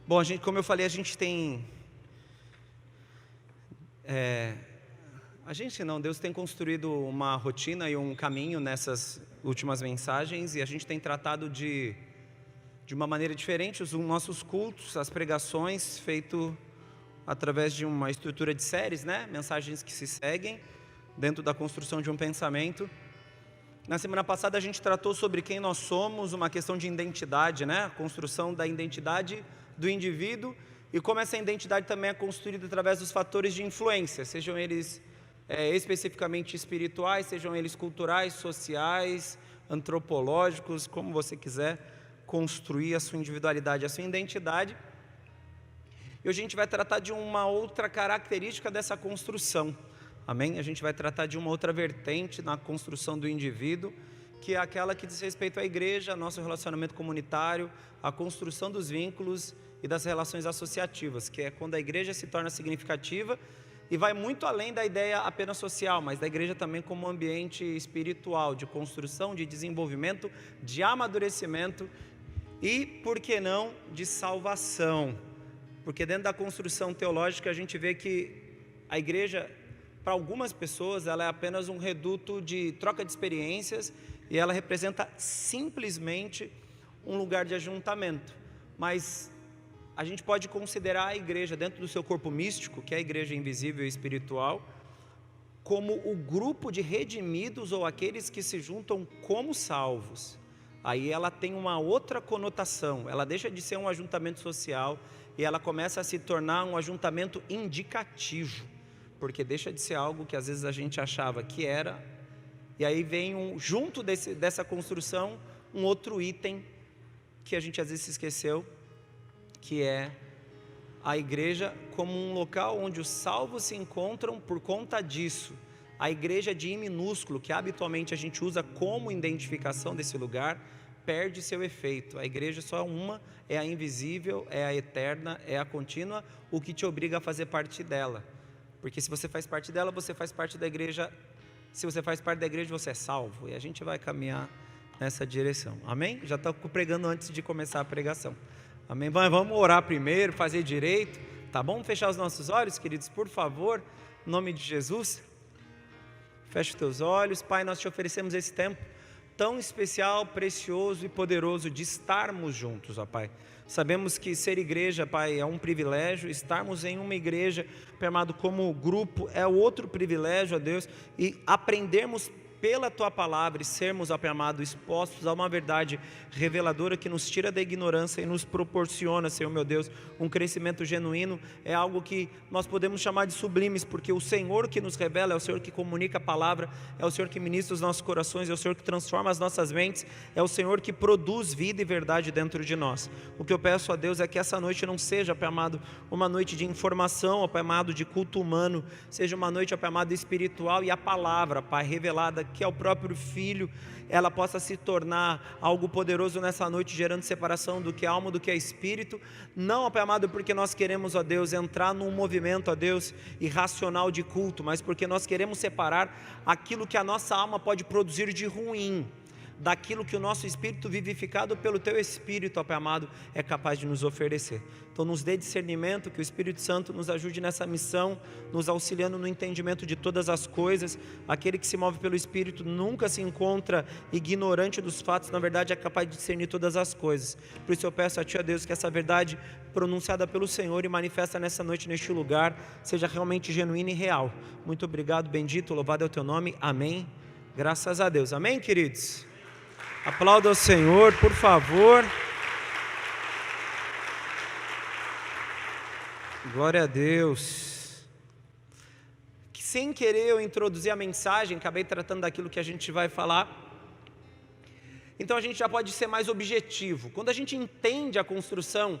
Bom, como eu falei, a gente tem... Deus tem construído uma rotina e um caminho nessas últimas mensagens, e a gente tem tratado de uma maneira diferente os nossos cultos, as pregações, feito através de uma estrutura de séries, né? Mensagens que se seguem dentro da construção de um pensamento. Na semana passada a gente tratou sobre quem nós somos, uma questão de identidade, né? A construção da identidade do indivíduo e como essa identidade também é construída através dos fatores de influência, sejam eles especificamente espirituais, sejam eles culturais, sociais, antropológicos, como você quiser construir a sua individualidade, a sua identidade. E hoje a gente vai tratar de uma outra característica dessa construção, amém? A gente vai tratar de uma outra vertente na construção do indivíduo, que é aquela que diz respeito à igreja, nosso relacionamento comunitário, a construção dos vínculos e das relações associativas, que é quando a igreja se torna significativa e vai muito além da ideia apenas social, mas da igreja também como ambiente espiritual, de construção, de desenvolvimento, de amadurecimento e, por que não, de salvação. Porque dentro da construção teológica a gente vê que a igreja, para algumas pessoas, ela é apenas um reduto de troca de experiências e ela representa simplesmente um lugar de ajuntamento. Mas a gente pode considerar a igreja dentro do seu corpo místico, que é a igreja invisível e espiritual, como o grupo de redimidos ou aqueles que se juntam como salvos. Aí ela tem uma outra conotação, ela deixa de ser um ajuntamento social e ela começa a se tornar um ajuntamento indicativo, porque deixa de ser algo que às vezes a gente achava que era, e aí vem junto dessa construção um outro item que a gente às vezes se esqueceu, que é a igreja como um local onde os salvos se encontram por conta disso. A igreja de I minúsculo, que habitualmente a gente usa como identificação desse lugar, perde seu efeito. A igreja só uma, é a invisível, é a eterna, é a contínua, o que te obriga a fazer parte dela. Porque se você faz parte dela, você faz parte da igreja. Se você faz parte da igreja, você é salvo. E a gente vai caminhar nessa direção. Amém? Já estou pregando antes de começar a pregação. Amém? Vamos orar primeiro, fazer direito. Tá bom? Vamos fechar os nossos olhos, queridos, por favor. Em nome de Jesus. Feche os teus olhos. Pai, nós te oferecemos esse tempo tão especial, precioso e poderoso de estarmos juntos, ó Pai. Sabemos que ser igreja, Pai, é um privilégio, estarmos em uma igreja, Pai amado, como grupo, é outro privilégio, ó Deus, e aprendermos pela Tua Palavra e sermos, ó Pai amado, expostos a uma verdade reveladora que nos tira da ignorância e nos proporciona, Senhor meu Deus, um crescimento genuíno, é algo que nós podemos chamar de sublimes, porque o Senhor que nos revela, é o Senhor que comunica a palavra, é o Senhor que ministra os nossos corações, é o Senhor que transforma as nossas mentes, é o Senhor que produz vida e verdade dentro de nós. O que eu peço a Deus é que essa noite não seja, Pai amado, uma noite de informação, ó Pai amado, de culto humano, seja uma noite, ó Pai amado, espiritual, e a palavra, Pai, revelada, que é o próprio Filho, ela possa se tornar algo poderoso nessa noite, gerando separação do que é alma, do que é espírito, não, ó Pai amado, porque nós queremos, ó Deus, entrar num movimento, ó Deus, irracional de culto, mas porque nós queremos separar aquilo que a nossa alma pode produzir de ruim, daquilo que o nosso espírito vivificado pelo Teu Espírito, ó Pai amado, é capaz de nos oferecer. Então nos dê discernimento, que o Espírito Santo nos ajude nessa missão, nos auxiliando no entendimento de todas as coisas. Aquele que se move pelo Espírito nunca se encontra ignorante dos fatos, na verdade é capaz de discernir todas as coisas. Por isso eu peço a Ti, ó Deus, que essa verdade pronunciada pelo Senhor e manifesta nessa noite, neste lugar, seja realmente genuína e real. Muito obrigado, bendito, louvado é o Teu nome, amém. Graças a Deus, amém, queridos? Aplauda o Senhor, por favor. Glória a Deus. Que sem querer eu introduzi a mensagem, acabei tratando daquilo que a gente vai falar. Então a gente já pode ser mais objetivo. Quando a gente entende a construção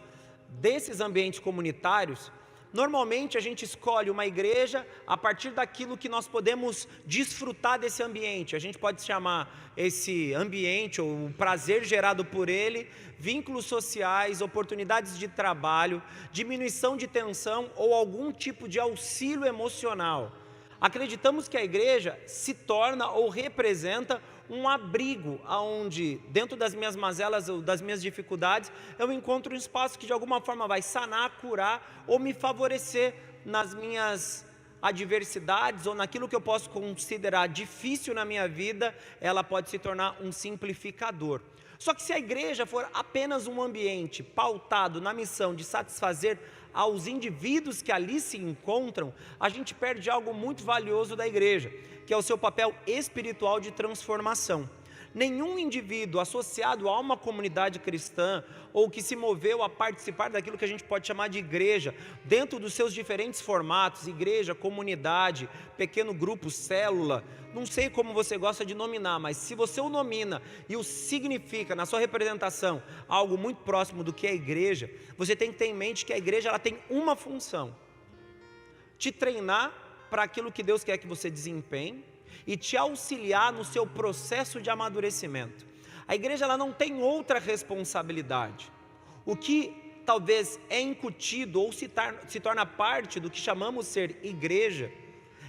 desses ambientes comunitários, normalmente a gente escolhe uma igreja a partir daquilo que nós podemos desfrutar desse ambiente. A gente pode chamar esse ambiente, ou o prazer gerado por ele, vínculos sociais, oportunidades de trabalho, diminuição de tensão ou algum tipo de auxílio emocional. Acreditamos que a igreja se torna ou representa um abrigo aonde, dentro das minhas mazelas ou das minhas dificuldades, eu encontro um espaço que de alguma forma vai sanar, curar ou me favorecer nas minhas adversidades ou naquilo que eu posso considerar difícil na minha vida. Ela pode se tornar um simplificador. Só que se a igreja for apenas um ambiente pautado na missão de satisfazer aos indivíduos que ali se encontram, a gente perde algo muito valioso da igreja, que é o seu papel espiritual de transformação. Nenhum indivíduo associado a uma comunidade cristã ou que se moveu a participar daquilo que a gente pode chamar de igreja, dentro dos seus diferentes formatos, igreja, comunidade, pequeno grupo, célula, não sei como você gosta de nominar, mas se você o nomina e o significa na sua representação algo muito próximo do que é a igreja, você tem que ter em mente que a igreja ela tem uma função: te treinar para aquilo que Deus quer que você desempenhe e te auxiliar no seu processo de amadurecimento. A igreja ela não tem outra responsabilidade. O que talvez é incutido ou se torna parte do que chamamos ser igreja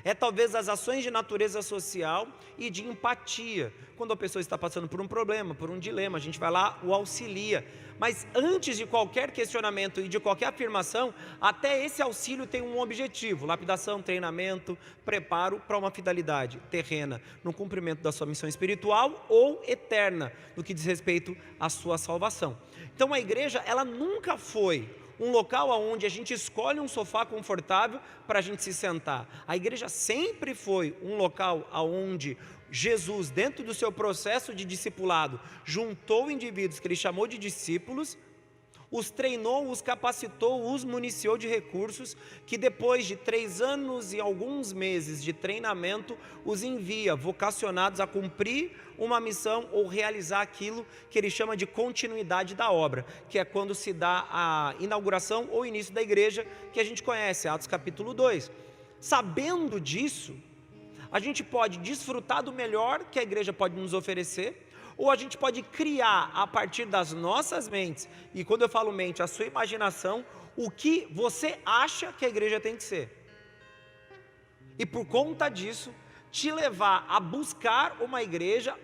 é talvez as ações de natureza social e de empatia. Quando a pessoa está passando por um problema, por um dilema, a gente vai lá, o auxilia. Mas antes de qualquer questionamento e de qualquer afirmação, até esse auxílio tem um objetivo: lapidação, treinamento, preparo para uma finalidade terrena, no cumprimento da sua missão espiritual ou eterna, no que diz respeito à sua salvação. Então a igreja, ela nunca foi um local onde a gente escolhe um sofá confortável para a gente se sentar. A igreja sempre foi um local onde Jesus, dentro do seu processo de discipulado, juntou indivíduos que ele chamou de discípulos, os treinou, os capacitou, os municiou de recursos, que depois de 3 anos e alguns meses de treinamento, os envia vocacionados a cumprir uma missão ou realizar aquilo que ele chama de continuidade da obra, que é quando se dá a inauguração ou início da igreja, que a gente conhece, Atos capítulo 2. Sabendo disso, a gente pode desfrutar do melhor que a igreja pode nos oferecer, ou a gente pode criar a partir das nossas mentes, e quando eu falo mente, a sua imaginação, o que você acha que a igreja tem que ser. E por conta disso, te levar a buscar uma igreja,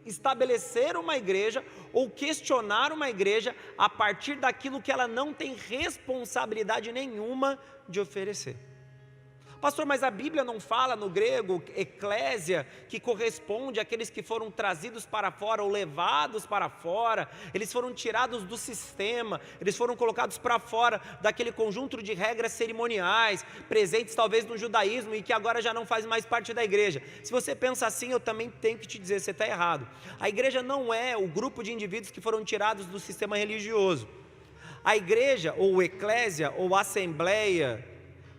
estabelecer uma igreja, ou questionar uma igreja a partir daquilo que ela não tem responsabilidade nenhuma de oferecer. Pastor, mas a Bíblia não fala no grego, eclésia, que corresponde àqueles que foram trazidos para fora ou levados para fora, eles foram tirados do sistema, eles foram colocados para fora daquele conjunto de regras cerimoniais, presentes talvez no judaísmo e que agora já não faz mais parte da igreja. Se você pensa assim, eu também tenho que te dizer, você está errado. A igreja não é o grupo de indivíduos que foram tirados do sistema religioso. A igreja, ou eclésia, ou assembleia,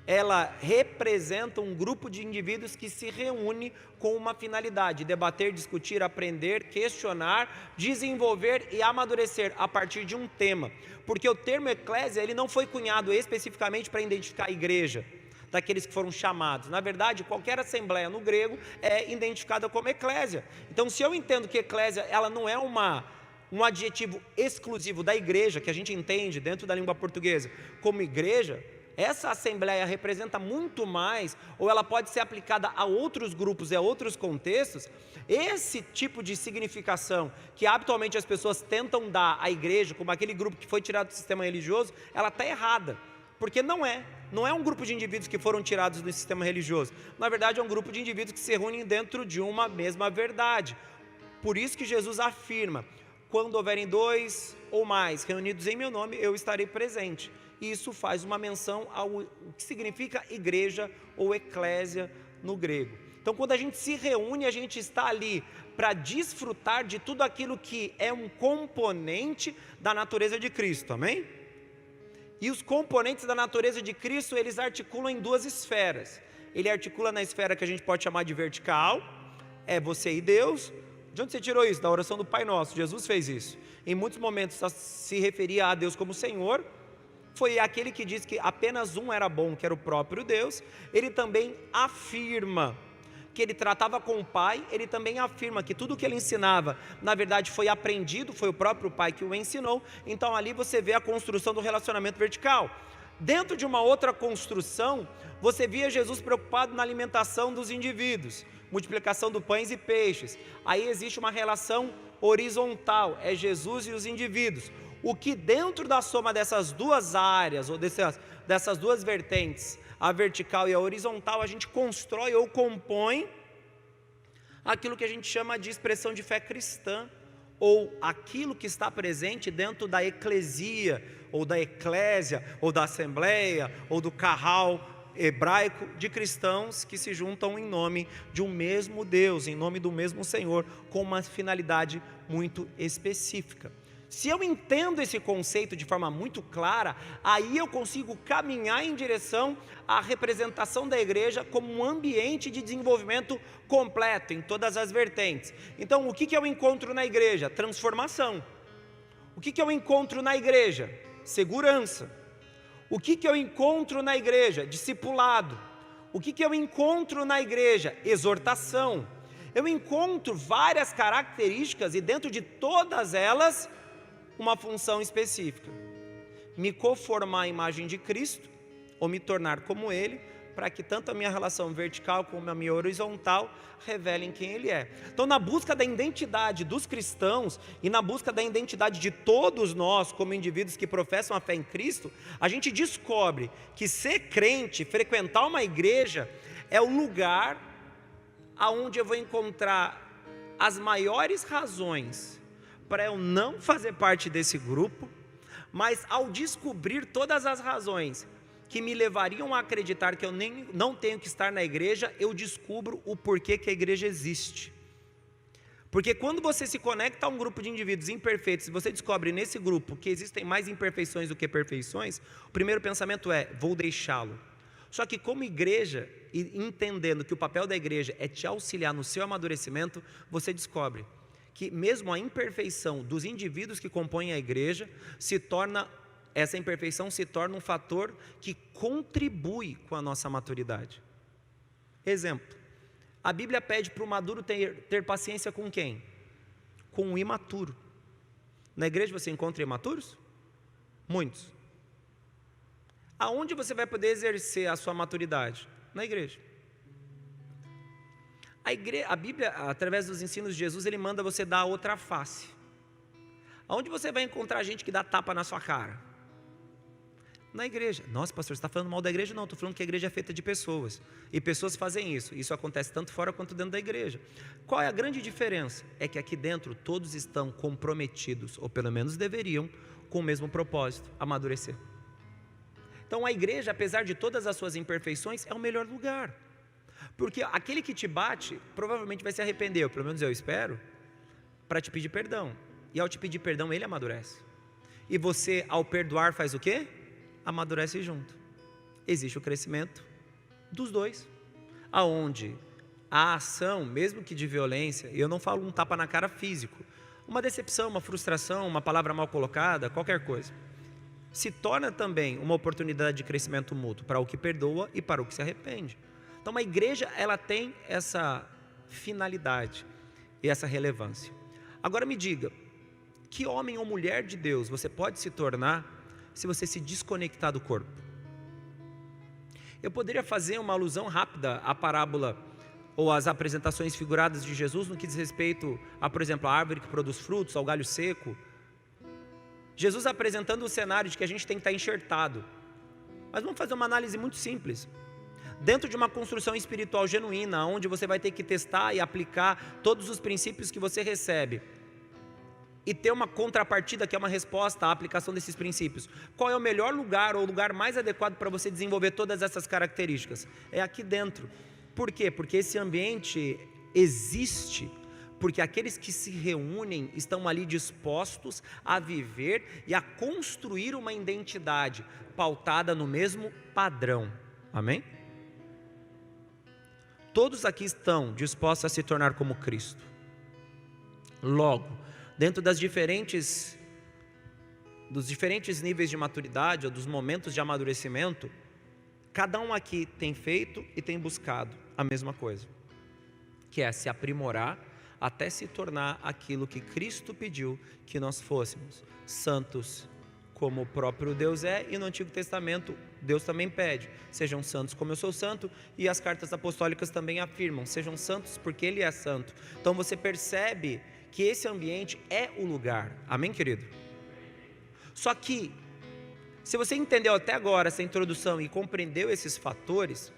ela representa um grupo de indivíduos que se reúne com uma finalidade: debater, discutir, aprender, questionar, desenvolver e amadurecer a partir de um tema. Porque o termo eclésia, ele não foi cunhado especificamente para identificar a igreja daqueles que foram chamados. Na verdade, qualquer assembleia no grego é identificada como eclésia. Então, se eu entendo que eclésia, ela não é um adjetivo exclusivo da igreja, que a gente entende dentro da língua portuguesa como igreja, essa assembleia representa muito mais, ou ela pode ser aplicada a outros grupos e a outros contextos. Esse tipo de significação que habitualmente as pessoas tentam dar à igreja, como aquele grupo que foi tirado do sistema religioso, ela está errada, porque não é um grupo de indivíduos que foram tirados do sistema religioso. Na verdade, é um grupo de indivíduos que se reúnem dentro de uma mesma verdade. Por isso que Jesus afirma: quando houverem 2 ou mais reunidos em meu nome, eu estarei presente. E isso faz uma menção ao que significa igreja ou eclésia no grego. Então, quando a gente se reúne, a gente está ali para desfrutar de tudo aquilo que é um componente da natureza de Cristo, amém? E os componentes da natureza de Cristo, eles articulam em 2 esferas. Ele articula na esfera que a gente pode chamar de vertical, é você e Deus. De onde você tirou isso? Da oração do Pai Nosso. Jesus fez isso. Em muitos momentos se referia a Deus como Senhor. Foi aquele que disse que apenas um era bom, que era o próprio Deus. Ele também afirma que ele tratava com o Pai. Ele também afirma que tudo o que ele ensinava, na verdade, foi aprendido, foi o próprio Pai que o ensinou. Então ali você vê a construção do relacionamento vertical. Dentro de uma outra construção, você via Jesus preocupado na alimentação dos indivíduos. multiplicação do pães e peixes. Aí existe uma relação horizontal, é Jesus e os indivíduos. O que dentro da soma dessas duas áreas, ou dessas duas vertentes, a vertical e a horizontal, a gente constrói ou compõe aquilo que a gente chama de expressão de fé cristã, ou aquilo que está presente dentro da eclesia, ou da eclésia, ou da assembleia, ou do carral hebraico de cristãos que se juntam em nome de um mesmo Deus, em nome do mesmo Senhor, com uma finalidade muito específica. Se eu entendo esse conceito de forma muito clara, aí eu consigo caminhar em direção à representação da igreja como um ambiente de desenvolvimento completo, em todas as vertentes. Então, o que eu encontro na igreja? Transformação. O que eu encontro na igreja? Segurança. O que eu encontro na igreja? Discipulado. O que eu encontro na igreja? Exortação. Eu encontro várias características e dentro de todas elas, uma função específica: me conformar à imagem de Cristo, ou me tornar como Ele, para que tanto a minha relação vertical como a minha horizontal revelem quem Ele é. Então, na busca da identidade dos cristãos e na busca da identidade de todos nós como indivíduos que professam a fé em Cristo, a gente descobre que ser crente, frequentar uma igreja, é o lugar aonde eu vou encontrar as maiores razões para eu não fazer parte desse grupo, mas ao descobrir todas as razões que me levariam a acreditar que eu não tenho que estar na igreja, eu descubro o porquê que a igreja existe. Porque quando você se conecta a um grupo de indivíduos imperfeitos, e você descobre nesse grupo que existem mais imperfeições do que perfeições, o primeiro pensamento é: vou deixá-lo. Só que como igreja, e entendendo que o papel da igreja é te auxiliar no seu amadurecimento, você descobre que mesmo a imperfeição dos indivíduos que compõem a igreja, essa imperfeição se torna um fator que contribui com a nossa maturidade. Exemplo, a Bíblia pede para o maduro ter paciência com quem? Com o imaturo. Na igreja você encontra imaturos? Muitos. Aonde você vai poder exercer a sua maturidade? Na igreja. A Bíblia, através dos ensinos de Jesus, Ele manda você dar a outra face. Aonde você vai encontrar gente que dá tapa na sua cara? Na igreja. Nossa, pastor, você está falando mal da igreja? Não, estou falando que a igreja é feita de pessoas. E pessoas fazem isso. Isso acontece tanto fora quanto dentro da igreja. Qual é a grande diferença? É que aqui dentro todos estão comprometidos, ou pelo menos deveriam, com o mesmo propósito: amadurecer. Então a igreja, apesar de todas as suas imperfeições, é o melhor lugar. Porque aquele que te bate, provavelmente vai se arrepender, ou pelo menos eu espero, para te pedir perdão. E ao te pedir perdão, ele amadurece. E você, ao perdoar, faz o quê? Amadurece junto. Existe o crescimento dos dois. Aonde a ação, mesmo que de violência, e eu não falo um tapa na cara físico, uma decepção, uma frustração, uma palavra mal colocada, qualquer coisa, se torna também uma oportunidade de crescimento mútuo para o que perdoa e para o que se arrepende. Então uma igreja, ela tem essa finalidade e essa relevância. Agora me diga, que homem ou mulher de Deus você pode se tornar se você se desconectar do corpo? Eu poderia fazer uma alusão rápida à parábola ou às apresentações figuradas de Jesus no que diz respeito a, por exemplo, a árvore que produz frutos, ao galho seco. Jesus apresentando o cenário de que a gente tem que estar enxertado. Mas vamos fazer uma análise muito simples. Dentro de uma construção espiritual genuína, onde você vai ter que testar e aplicar todos os princípios que você recebe, e ter uma contrapartida que é uma resposta à aplicação desses princípios, qual é o melhor lugar ou o lugar mais adequado para você desenvolver todas essas características? É aqui dentro. Por quê? Porque esse ambiente existe, porque aqueles que se reúnem estão ali dispostos a viver e a construir uma identidade pautada no mesmo padrão. Amém? Todos aqui estão dispostos a se tornar como Cristo. Logo, dentro dos diferentes níveis de maturidade, ou dos momentos de amadurecimento, cada um aqui tem feito e tem buscado a mesma coisa, que é se aprimorar até se tornar aquilo que Cristo pediu que nós fôssemos: santos como o próprio Deus é, e no Antigo Testamento Deus também pede: sejam santos como eu sou santo, e as cartas apostólicas também afirmam: sejam santos porque Ele é santo. Então você percebe que esse ambiente é o lugar, amém, querido? Só que, se você entendeu até agora essa introdução e compreendeu esses fatores,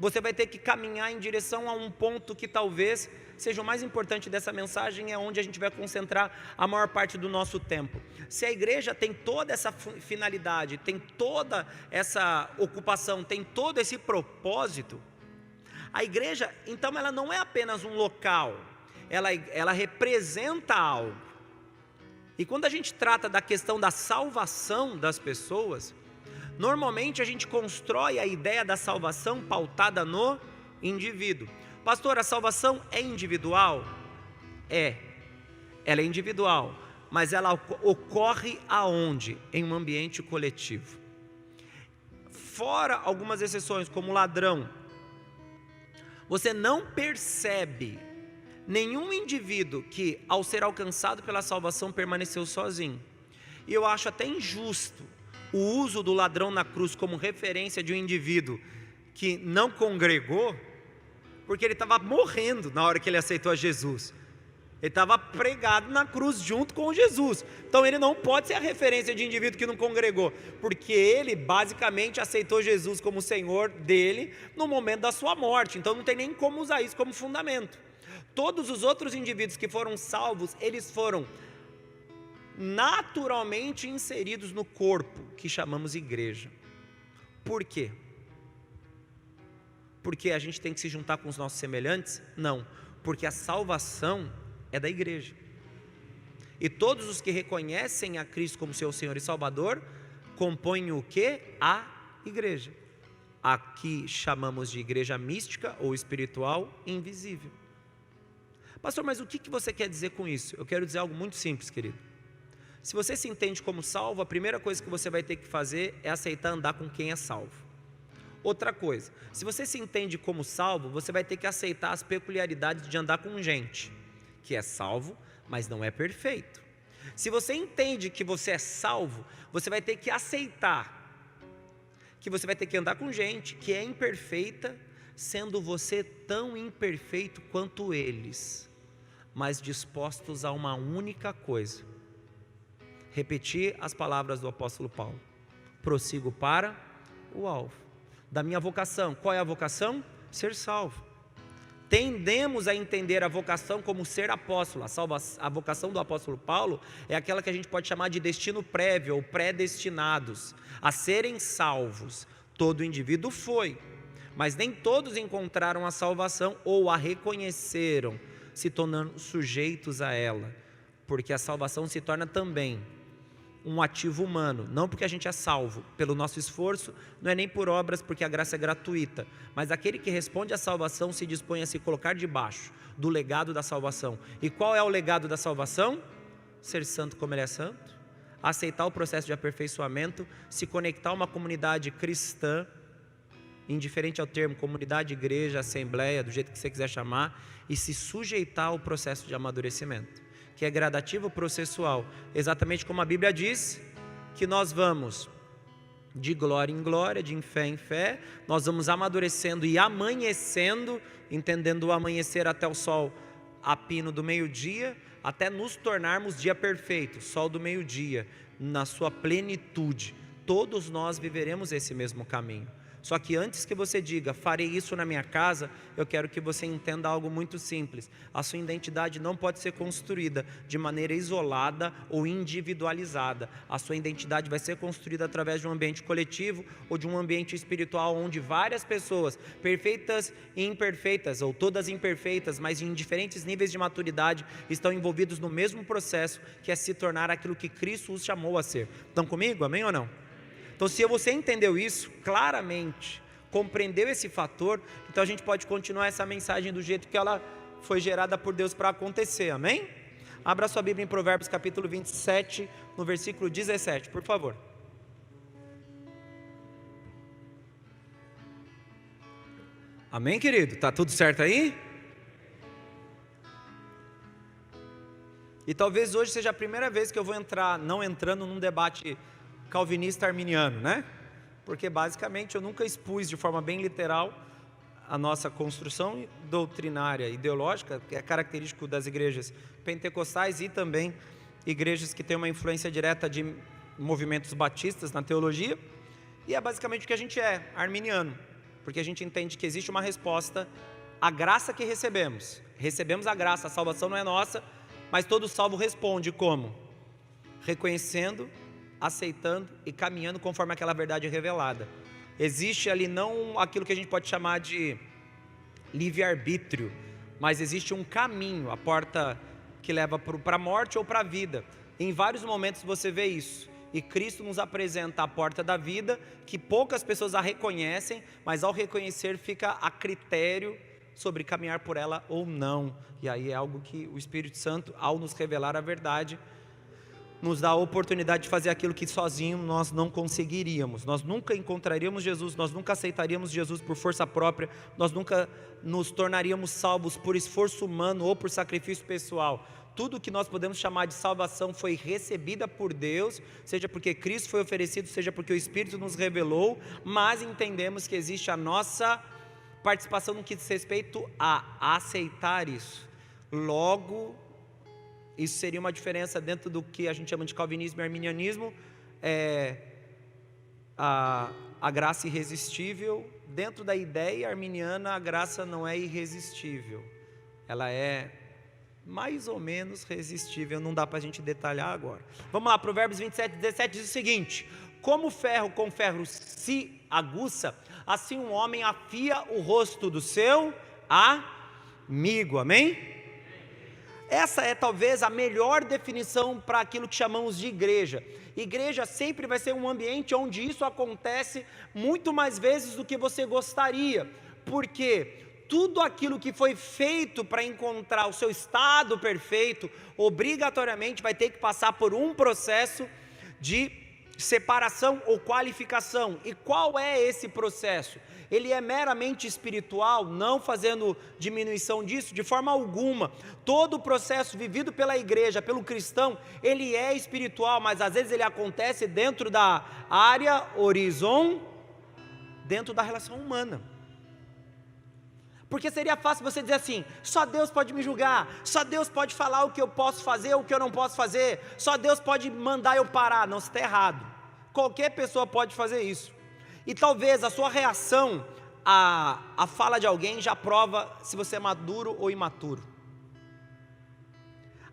você vai ter que caminhar em direção a um ponto que talvez seja o mais importante dessa mensagem, é onde a gente vai concentrar a maior parte do nosso tempo. Se a igreja tem toda essa finalidade, tem toda essa ocupação, tem todo esse propósito, a igreja, então, ela não é apenas um local, ela representa algo. E quando a gente trata da questão da salvação das pessoas, normalmente a gente constrói a ideia da salvação pautada no indivíduo. Pastor, a salvação é individual? Ela é individual, mas ela ocorre aonde? Em um ambiente coletivo. Fora algumas exceções, como o ladrão, você não percebe nenhum indivíduo que, ao ser alcançado pela salvação, permaneceu sozinho. E eu acho até injusto o uso do ladrão na cruz como referência de um indivíduo que não congregou, porque ele estava morrendo na hora que ele aceitou a Jesus. Ele estava pregado na cruz junto com Jesus. Então ele não pode ser a referência de indivíduo que não congregou, porque ele basicamente aceitou Jesus como Senhor dele no momento da sua morte. Então não tem nem como usar isso como fundamento. Todos os outros indivíduos que foram salvos, eles foram naturalmente inseridos no corpo que chamamos igreja. Por quê? Porque a gente tem que se juntar com os nossos semelhantes? Não, porque a salvação é da igreja. E todos os que reconhecem a Cristo como seu Senhor e Salvador compõem o quê? A igreja. Aqui chamamos de igreja mística ou espiritual invisível. Pastor, mas o que você quer dizer com isso? Eu quero dizer algo muito simples, querido. Se você se entende como salvo, a primeira coisa que você vai ter que fazer é aceitar andar com quem é salvo. Outra coisa, se você se entende como salvo, você vai ter que aceitar as peculiaridades de andar com gente que é salvo, mas não é perfeito. Se você entende que você é salvo, você vai ter que aceitar que você vai ter que andar com gente que é imperfeita, sendo você tão imperfeito quanto eles, mas dispostos a uma única coisa: repetir as palavras do apóstolo Paulo: prossigo para o alvo da minha vocação. Qual é a vocação? Ser salvo. Tendemos a entender a vocação como ser apóstolo. A vocação do apóstolo Paulo é aquela que a gente pode chamar de destino prévio ou predestinados a serem salvos. Todo indivíduo foi, mas nem todos encontraram a salvação ou a reconheceram, se tornando sujeitos a ela, porque a salvação se torna também um ativo humano, não porque a gente é salvo pelo nosso esforço, não é nem por obras, porque a graça é gratuita, mas aquele que responde à salvação se dispõe a se colocar debaixo do legado da salvação. E qual é o legado da salvação? Ser santo como Ele é santo, aceitar o processo de aperfeiçoamento, se conectar a uma comunidade cristã, indiferente ao termo, comunidade, igreja, assembleia, do jeito que você quiser chamar, e se sujeitar ao processo de amadurecimento, que é gradativo, processual, exatamente como a Bíblia diz, que nós vamos de glória em glória, de fé em fé, nós vamos amadurecendo e amanhecendo, entendendo o amanhecer até o sol a pino do meio-dia, até nos tornarmos dia perfeito, sol do meio-dia, na sua plenitude. Todos nós viveremos esse mesmo caminho. Só que antes que você diga, farei isso na minha casa, eu quero que você entenda algo muito simples. A sua identidade não pode ser construída de maneira isolada ou individualizada. A sua identidade vai ser construída através de um ambiente coletivo ou de um ambiente espiritual onde várias pessoas, perfeitas e imperfeitas, ou todas imperfeitas, mas em diferentes níveis de maturidade, estão envolvidos no mesmo processo, que é se tornar aquilo que Cristo os chamou a ser. Estão comigo? Amém ou não? Então, se você entendeu isso claramente, compreendeu esse fator, então a gente pode continuar essa mensagem do jeito que ela foi gerada por Deus para acontecer, amém? Abra sua Bíblia em Provérbios capítulo 27, no versículo 17, por favor. Amém, querido? Está tudo certo aí? E talvez hoje seja a primeira vez que eu vou não entrando num debate calvinista arminiano, né? Porque basicamente eu nunca expus de forma bem literal a nossa construção doutrinária, ideológica, que é característico das igrejas pentecostais e também igrejas que têm uma influência direta de movimentos batistas na teologia. E é basicamente o que a gente é, arminiano, porque a gente entende que existe uma resposta à graça que recebemos. Recebemos a graça, a salvação não é nossa, mas todo salvo responde como? Reconhecendo, aceitando e caminhando conforme aquela verdade revelada. Existe ali não aquilo que a gente pode chamar de livre-arbítrio, mas existe um caminho, a porta que leva para a morte ou para a vida. Em vários momentos você vê isso, e Cristo nos apresenta a porta da vida, que poucas pessoas a reconhecem, mas ao reconhecer fica a critério sobre caminhar por ela ou não. E aí é algo que o Espírito Santo, ao nos revelar a verdade, nos dá a oportunidade de fazer aquilo que sozinho nós não conseguiríamos. Nós nunca encontraríamos Jesus, nós nunca aceitaríamos Jesus por força própria, nós nunca nos tornaríamos salvos por esforço humano ou por sacrifício pessoal. Tudo que nós podemos chamar de salvação foi recebida por Deus, seja porque Cristo foi oferecido, seja porque o Espírito nos revelou, mas entendemos que existe a nossa participação no que diz respeito a aceitar isso. Logo, isso seria uma diferença dentro do que a gente chama de calvinismo e arminianismo, a graça irresistível. Dentro da ideia arminiana, a graça não é irresistível, ela é mais ou menos resistível, não dá para a gente detalhar agora. Vamos lá, Provérbios 27:17 diz o seguinte: como o ferro com ferro se aguça, assim um homem afia o rosto do seu amigo, amém? Essa é talvez a melhor definição para aquilo que chamamos de igreja. Igreja sempre vai ser um ambiente onde isso acontece muito mais vezes do que você gostaria, porque tudo aquilo que foi feito para encontrar o seu estado perfeito, obrigatoriamente vai ter que passar por um processo de separação ou qualificação. E qual é esse processo? Ele é meramente espiritual, não fazendo diminuição disso de forma alguma. Todo o processo vivido pela igreja, pelo cristão, ele é espiritual, mas às vezes ele acontece dentro da área horizontal, dentro da relação humana. Porque seria fácil você dizer assim: só Deus pode me julgar, só Deus pode falar o que eu posso fazer, o que eu não posso fazer, só Deus pode mandar eu parar. Não, você está errado. Qualquer pessoa pode fazer isso. E talvez a sua reação à fala de alguém já prova se você é maduro ou imaturo.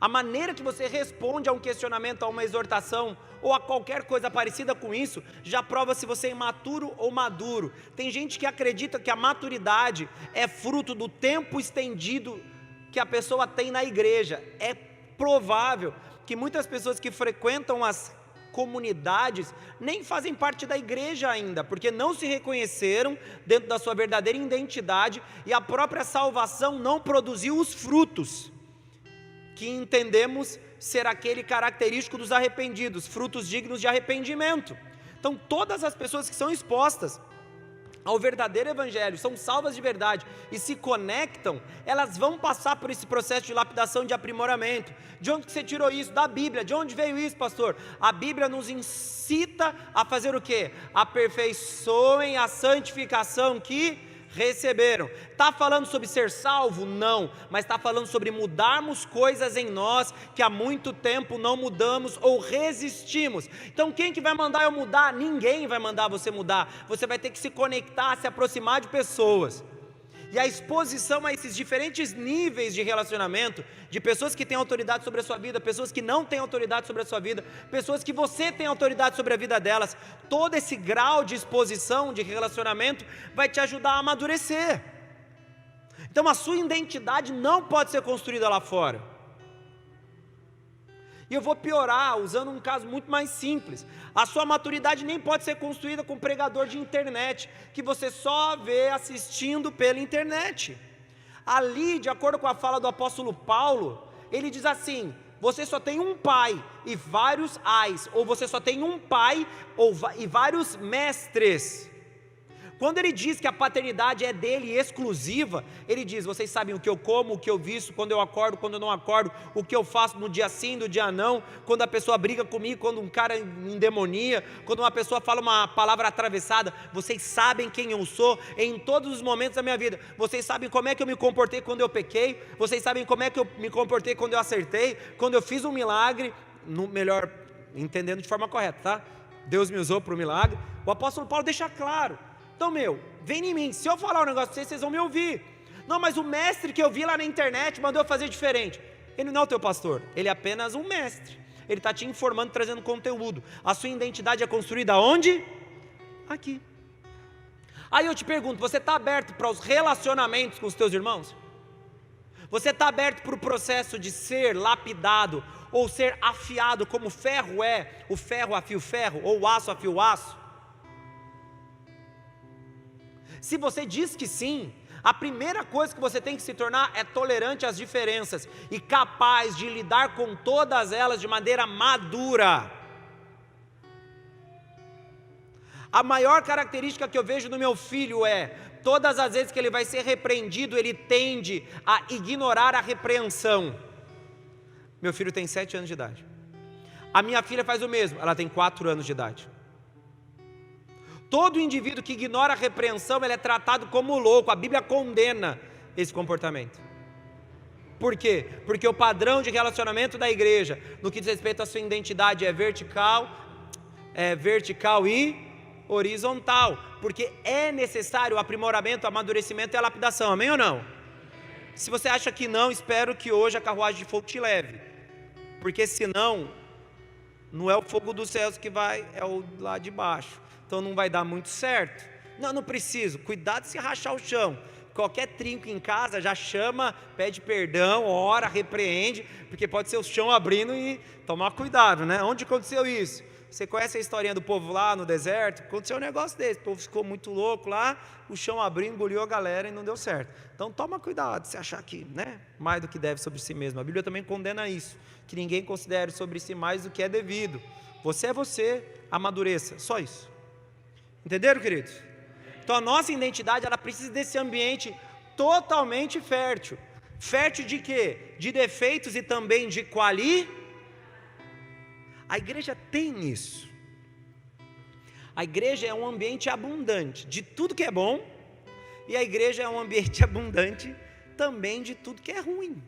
A maneira que você responde a um questionamento, a uma exortação ou a qualquer coisa parecida com isso, já prova se você é imaturo ou maduro. Tem gente que acredita que a maturidade é fruto do tempo estendido que a pessoa tem na igreja. É provável que muitas pessoas que frequentam as comunidades nem fazem parte da igreja ainda, porque não se reconheceram dentro da sua verdadeira identidade, e a própria salvação não produziu os frutos que entendemos ser aquele característico dos arrependidos, frutos dignos de arrependimento. Então todas as pessoas que são expostas ao verdadeiro evangelho, são salvas de verdade e se conectam, elas vão passar por esse processo de lapidação, de aprimoramento. De onde que você tirou isso? Da Bíblia. De onde veio isso, pastor? A Bíblia nos incita a fazer o quê? Aperfeiçoem a santificação que receberam. Está falando sobre ser salvo? Não, mas está falando sobre mudarmos coisas em nós que há muito tempo não mudamos ou resistimos. Então quem que vai mandar eu mudar? Ninguém vai mandar você mudar. Você vai ter que se conectar, se aproximar de pessoas. E a exposição a esses diferentes níveis de relacionamento, de pessoas que têm autoridade sobre a sua vida, pessoas que não têm autoridade sobre a sua vida, pessoas que você tem autoridade sobre a vida delas, todo esse grau de exposição, de relacionamento, vai te ajudar a amadurecer. Então a sua identidade não pode ser construída lá fora. E eu vou piorar, usando um caso muito mais simples. A sua maturidade nem pode ser construída com pregador de internet, que você só vê assistindo pela internet. Ali, de acordo com a fala do apóstolo Paulo, ele diz assim: você só tem um pai e vários ais, ou você só tem um pai e vários mestres. Quando ele diz que a paternidade é dele exclusiva, ele diz: vocês sabem o que eu como, o que eu visto, quando eu acordo, quando eu não acordo, o que eu faço no dia sim, no dia não, quando a pessoa briga comigo, quando um cara endemonia, quando uma pessoa fala uma palavra atravessada, vocês sabem quem eu sou em todos os momentos da minha vida, vocês sabem como é que eu me comportei quando eu pequei, vocês sabem como é que eu me comportei quando eu acertei, quando eu fiz um milagre, melhor, entendendo de forma correta, tá? Deus me usou para o milagre. O apóstolo Paulo deixa claro. Então, vem em mim, se eu falar um negócio para vocês, vocês vão me ouvir. Não, mas o mestre que eu vi lá na internet mandou eu fazer diferente. Ele não é o teu pastor, ele é apenas um mestre. Ele está te informando, trazendo conteúdo. A sua identidade é construída onde? Aqui. Aí eu te pergunto, você está aberto para os relacionamentos com os teus irmãos? Você está aberto para o processo de ser lapidado, ou ser afiado, como o ferro é, o ferro afia o ferro, ou o aço afia o aço? Se você diz que sim, a primeira coisa que você tem que se tornar é tolerante às diferenças e capaz de lidar com todas elas de maneira madura. A maior característica que eu vejo no meu filho é, todas as vezes que ele vai ser repreendido, ele tende a ignorar a repreensão. Meu filho tem 7 anos de idade. A minha filha faz o mesmo, ela tem 4 anos de idade. Todo indivíduo que ignora a repreensão, ele é tratado como louco. A Bíblia condena esse comportamento. Por quê? Porque o padrão de relacionamento da igreja, no que diz respeito à sua identidade, é vertical e horizontal. Porque é necessário o aprimoramento, o amadurecimento e a lapidação. Amém ou não? Se você acha que não, espero que hoje a carruagem de fogo te leve. Porque senão, não é o fogo dos céus que vai, é o lá de baixo. Então não vai dar muito certo. Não preciso, cuidado se rachar o chão. Qualquer trinco em casa já chama, pede perdão, ora, repreende, porque pode ser o chão abrindo e tomar cuidado, né? Onde aconteceu isso? Você conhece a historinha do povo lá no deserto? Aconteceu um negócio desse, o povo ficou muito louco lá, o chão abriu, engoliu a galera e não deu certo. Então toma cuidado se achar que, mais do que deve sobre si mesmo. A Bíblia também condena isso, que ninguém considere sobre si mais do que é devido. Você é você, amadureça, só isso. Entenderam, queridos? Então a nossa identidade, ela precisa desse ambiente totalmente fértil. Fértil de quê? De defeitos e também de A igreja tem isso. A igreja é um ambiente abundante de tudo que é bom, e a igreja é um ambiente abundante também de tudo que é ruim.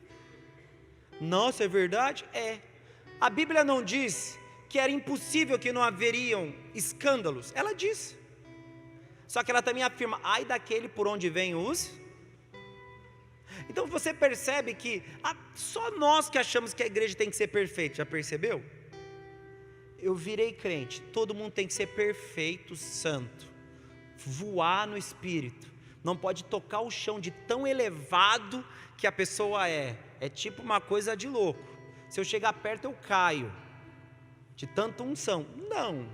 Nossa, é verdade? É. A Bíblia não diz que era impossível que não haveriam escândalos. Ela diz. Só que ela também afirma, ai daquele por onde vem os... Então você percebe que só nós que achamos que a igreja tem que ser perfeita, já percebeu? Eu virei crente, todo mundo tem que ser perfeito, santo, voar no Espírito, não pode tocar o chão de tão elevado que a pessoa é tipo uma coisa de louco, se eu chegar perto eu caio, de tanta unção. Não,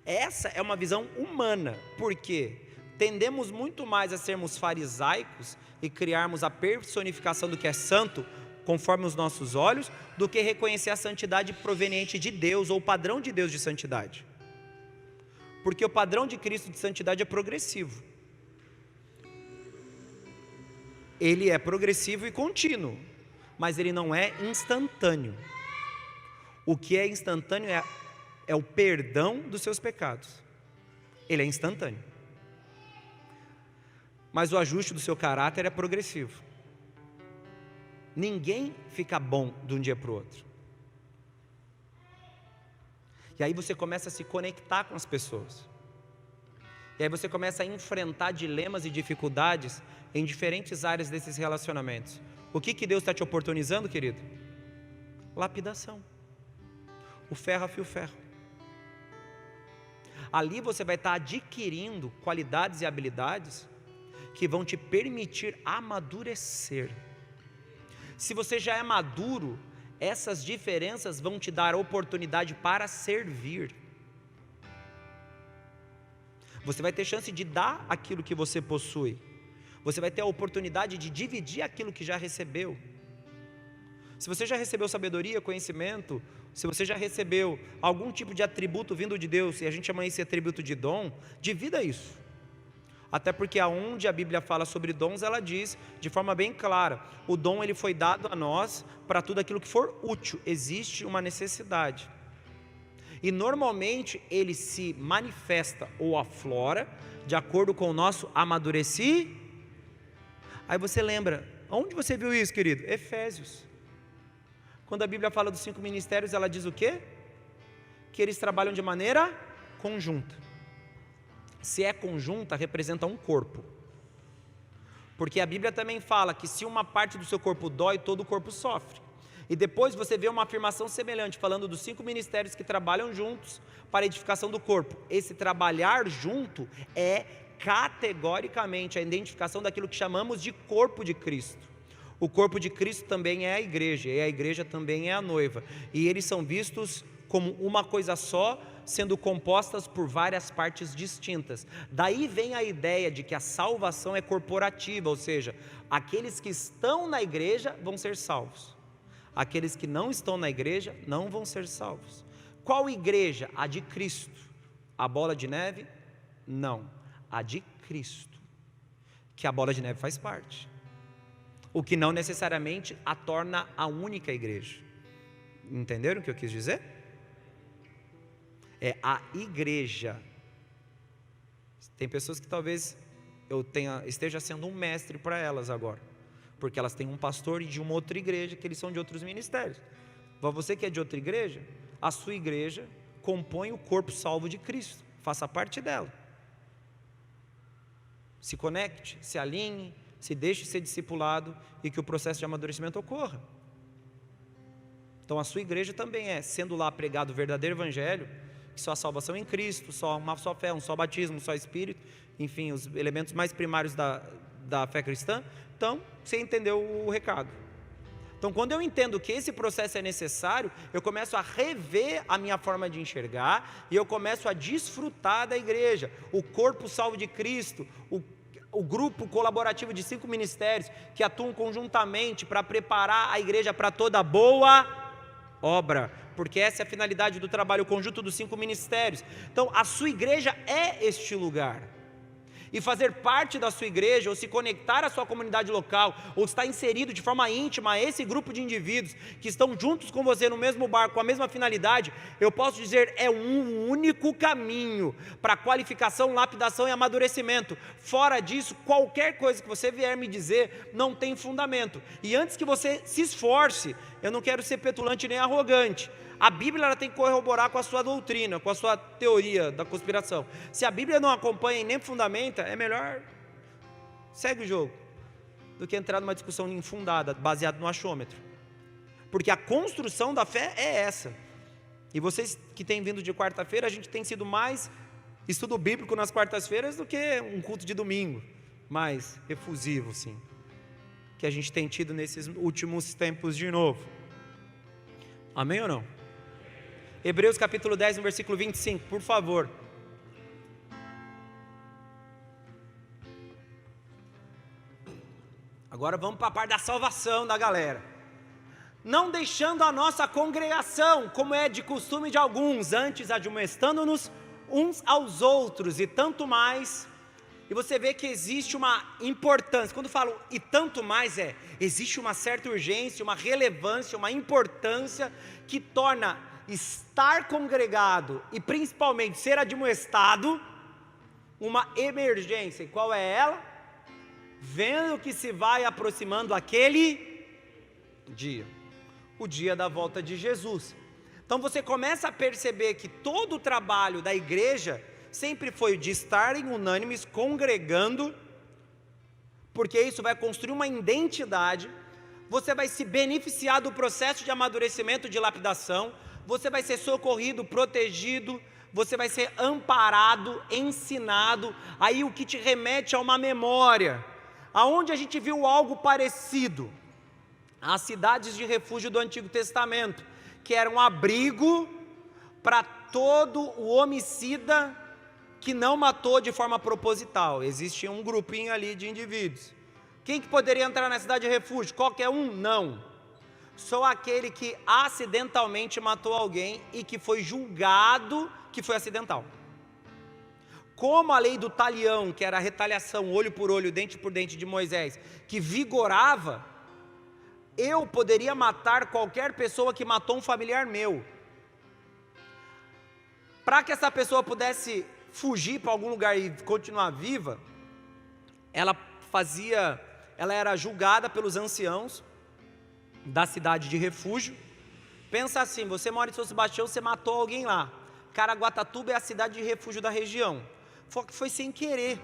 essa é uma visão humana, porque tendemos muito mais a sermos farisaicos e criarmos a personificação do que é santo, conforme os nossos olhos, do que reconhecer a santidade proveniente de Deus, ou o padrão de Deus de santidade. Porque o padrão de Cristo de santidade é progressivo. Ele é progressivo e contínuo, mas ele não é instantâneo. O que é instantâneo é o perdão dos seus pecados. Ele é instantâneo. Mas o ajuste do seu caráter é progressivo. Ninguém fica bom de um dia para o outro. E aí você começa a se conectar com as pessoas. E aí você começa a enfrentar dilemas e dificuldades em diferentes áreas desses relacionamentos. O que Deus está te oportunizando, querido? Lapidação. O ferro afia o ferro. Ali você vai estar adquirindo qualidades e habilidades que vão te permitir amadurecer. Se você já é maduro, essas diferenças vão te dar oportunidade para servir. Você vai ter chance de dar aquilo que você possui. Você vai ter a oportunidade de dividir aquilo que já recebeu. Se você já recebeu sabedoria, conhecimento, se você já recebeu algum tipo de atributo vindo de Deus, e a gente chama esse atributo de dom, divida isso. Até porque aonde a Bíblia fala sobre dons, ela diz de forma bem clara: o dom ele foi dado a nós para tudo aquilo que for útil. Existe uma necessidade. E normalmente ele se manifesta ou aflora de acordo com o nosso amadurecer. Aí você lembra, onde você viu isso, querido? Efésios. Quando a Bíblia fala dos 5 ministérios, ela diz o quê? Que eles trabalham de maneira conjunta. Se é conjunta, representa um corpo. Porque a Bíblia também fala que se uma parte do seu corpo dói, todo o corpo sofre. E depois você vê uma afirmação semelhante, falando dos 5 ministérios que trabalham juntos para a edificação do corpo. Esse trabalhar junto é categoricamente a identificação daquilo que chamamos de corpo de Cristo. O corpo de Cristo também é a igreja, e a igreja também é a noiva. E eles são vistos como uma coisa só, sendo compostas por várias partes distintas. Daí vem a ideia de que a salvação é corporativa, ou seja, aqueles que estão na igreja vão ser salvos. Aqueles que não estão na igreja não vão ser salvos. Qual igreja? A de Cristo. A bola de neve? Não. A de Cristo. Que a bola de neve faz parte. O que não necessariamente a torna a única igreja. Entenderam o que eu quis dizer? É a igreja. Tem pessoas que talvez eu esteja sendo um mestre para elas agora, porque elas têm um pastor de uma outra igreja, que eles são de outros ministérios. Você que é de outra igreja, a sua igreja compõe o corpo salvo de Cristo, faça parte dela. Se conecte, se alinhe, se deixe ser discipulado e que o processo de amadurecimento ocorra. Então a sua igreja também sendo lá pregado o verdadeiro evangelho, que só a salvação em Cristo, só uma só fé, um só batismo, um só Espírito, enfim, os elementos mais primários da fé cristã. Então, você entendeu o recado. Então, quando eu entendo que esse processo é necessário, eu começo a rever a minha forma de enxergar, e eu começo a desfrutar da igreja, o corpo salvo de Cristo, o grupo colaborativo de 5 ministérios, que atuam conjuntamente para preparar a igreja para toda boa obra, porque essa é a finalidade do trabalho conjunto dos 5 ministérios. Então a sua igreja é este lugar, e fazer parte da sua igreja, ou se conectar à sua comunidade local, ou estar inserido de forma íntima a esse grupo de indivíduos que estão juntos com você no mesmo barco, com a mesma finalidade, eu posso dizer, é um único caminho para qualificação, lapidação e amadurecimento. Fora disso, qualquer coisa que você vier me dizer não tem fundamento. E antes que você se esforce, eu não quero ser petulante nem arrogante, a Bíblia ela tem que corroborar com a sua doutrina, com a sua teoria da conspiração. Se a Bíblia não acompanha e nem fundamenta, é melhor segue o jogo, do que entrar numa discussão infundada, baseada no achômetro. Porque a construção da fé é essa. E vocês que têm vindo de quarta-feira, a gente tem sido mais estudo bíblico nas quartas-feiras do que um culto de domingo, mais efusivo, sim, que a gente tem tido nesses últimos tempos de novo. Amém ou não? Hebreus capítulo 10, no versículo 25, por favor. Agora vamos para a parte da salvação da galera. Não deixando a nossa congregação, como é de costume de alguns, antes admoestando-nos uns aos outros, e tanto mais. E você vê que existe uma importância, quando falo e tanto mais, existe uma certa urgência, uma relevância, uma importância que torna estar congregado e principalmente ser admoestado uma emergência. E qual é ela? Vendo que se vai aproximando aquele dia, o dia da volta de Jesus. Então você começa a perceber que todo o trabalho da igreja sempre foi de estarem unânimes, congregando, porque isso vai construir uma identidade. Você vai se beneficiar do processo de amadurecimento, de lapidação, você vai ser socorrido, protegido, você vai ser amparado, ensinado. Aí o que te remete a uma memória, aonde a gente viu algo parecido, as cidades de refúgio do Antigo Testamento, que era um abrigo para todo o homicida que não matou de forma proposital. Existia um grupinho ali de indivíduos. Quem que poderia entrar na cidade de refúgio? Qualquer um? Não. Só aquele que acidentalmente matou alguém e que foi julgado que foi acidental. como a lei do talião, que era a retaliação, olho por olho, dente por dente de Moisés, que vigorava, eu poderia matar qualquer pessoa que matou um familiar meu. Para que essa pessoa pudesse fugir para algum lugar e continuar viva, ela era julgada pelos anciãos da cidade de refúgio. Pensa assim, você mora em São Sebastião, você matou alguém lá. Caraguatatuba é a cidade de refúgio da região. Foi sem querer.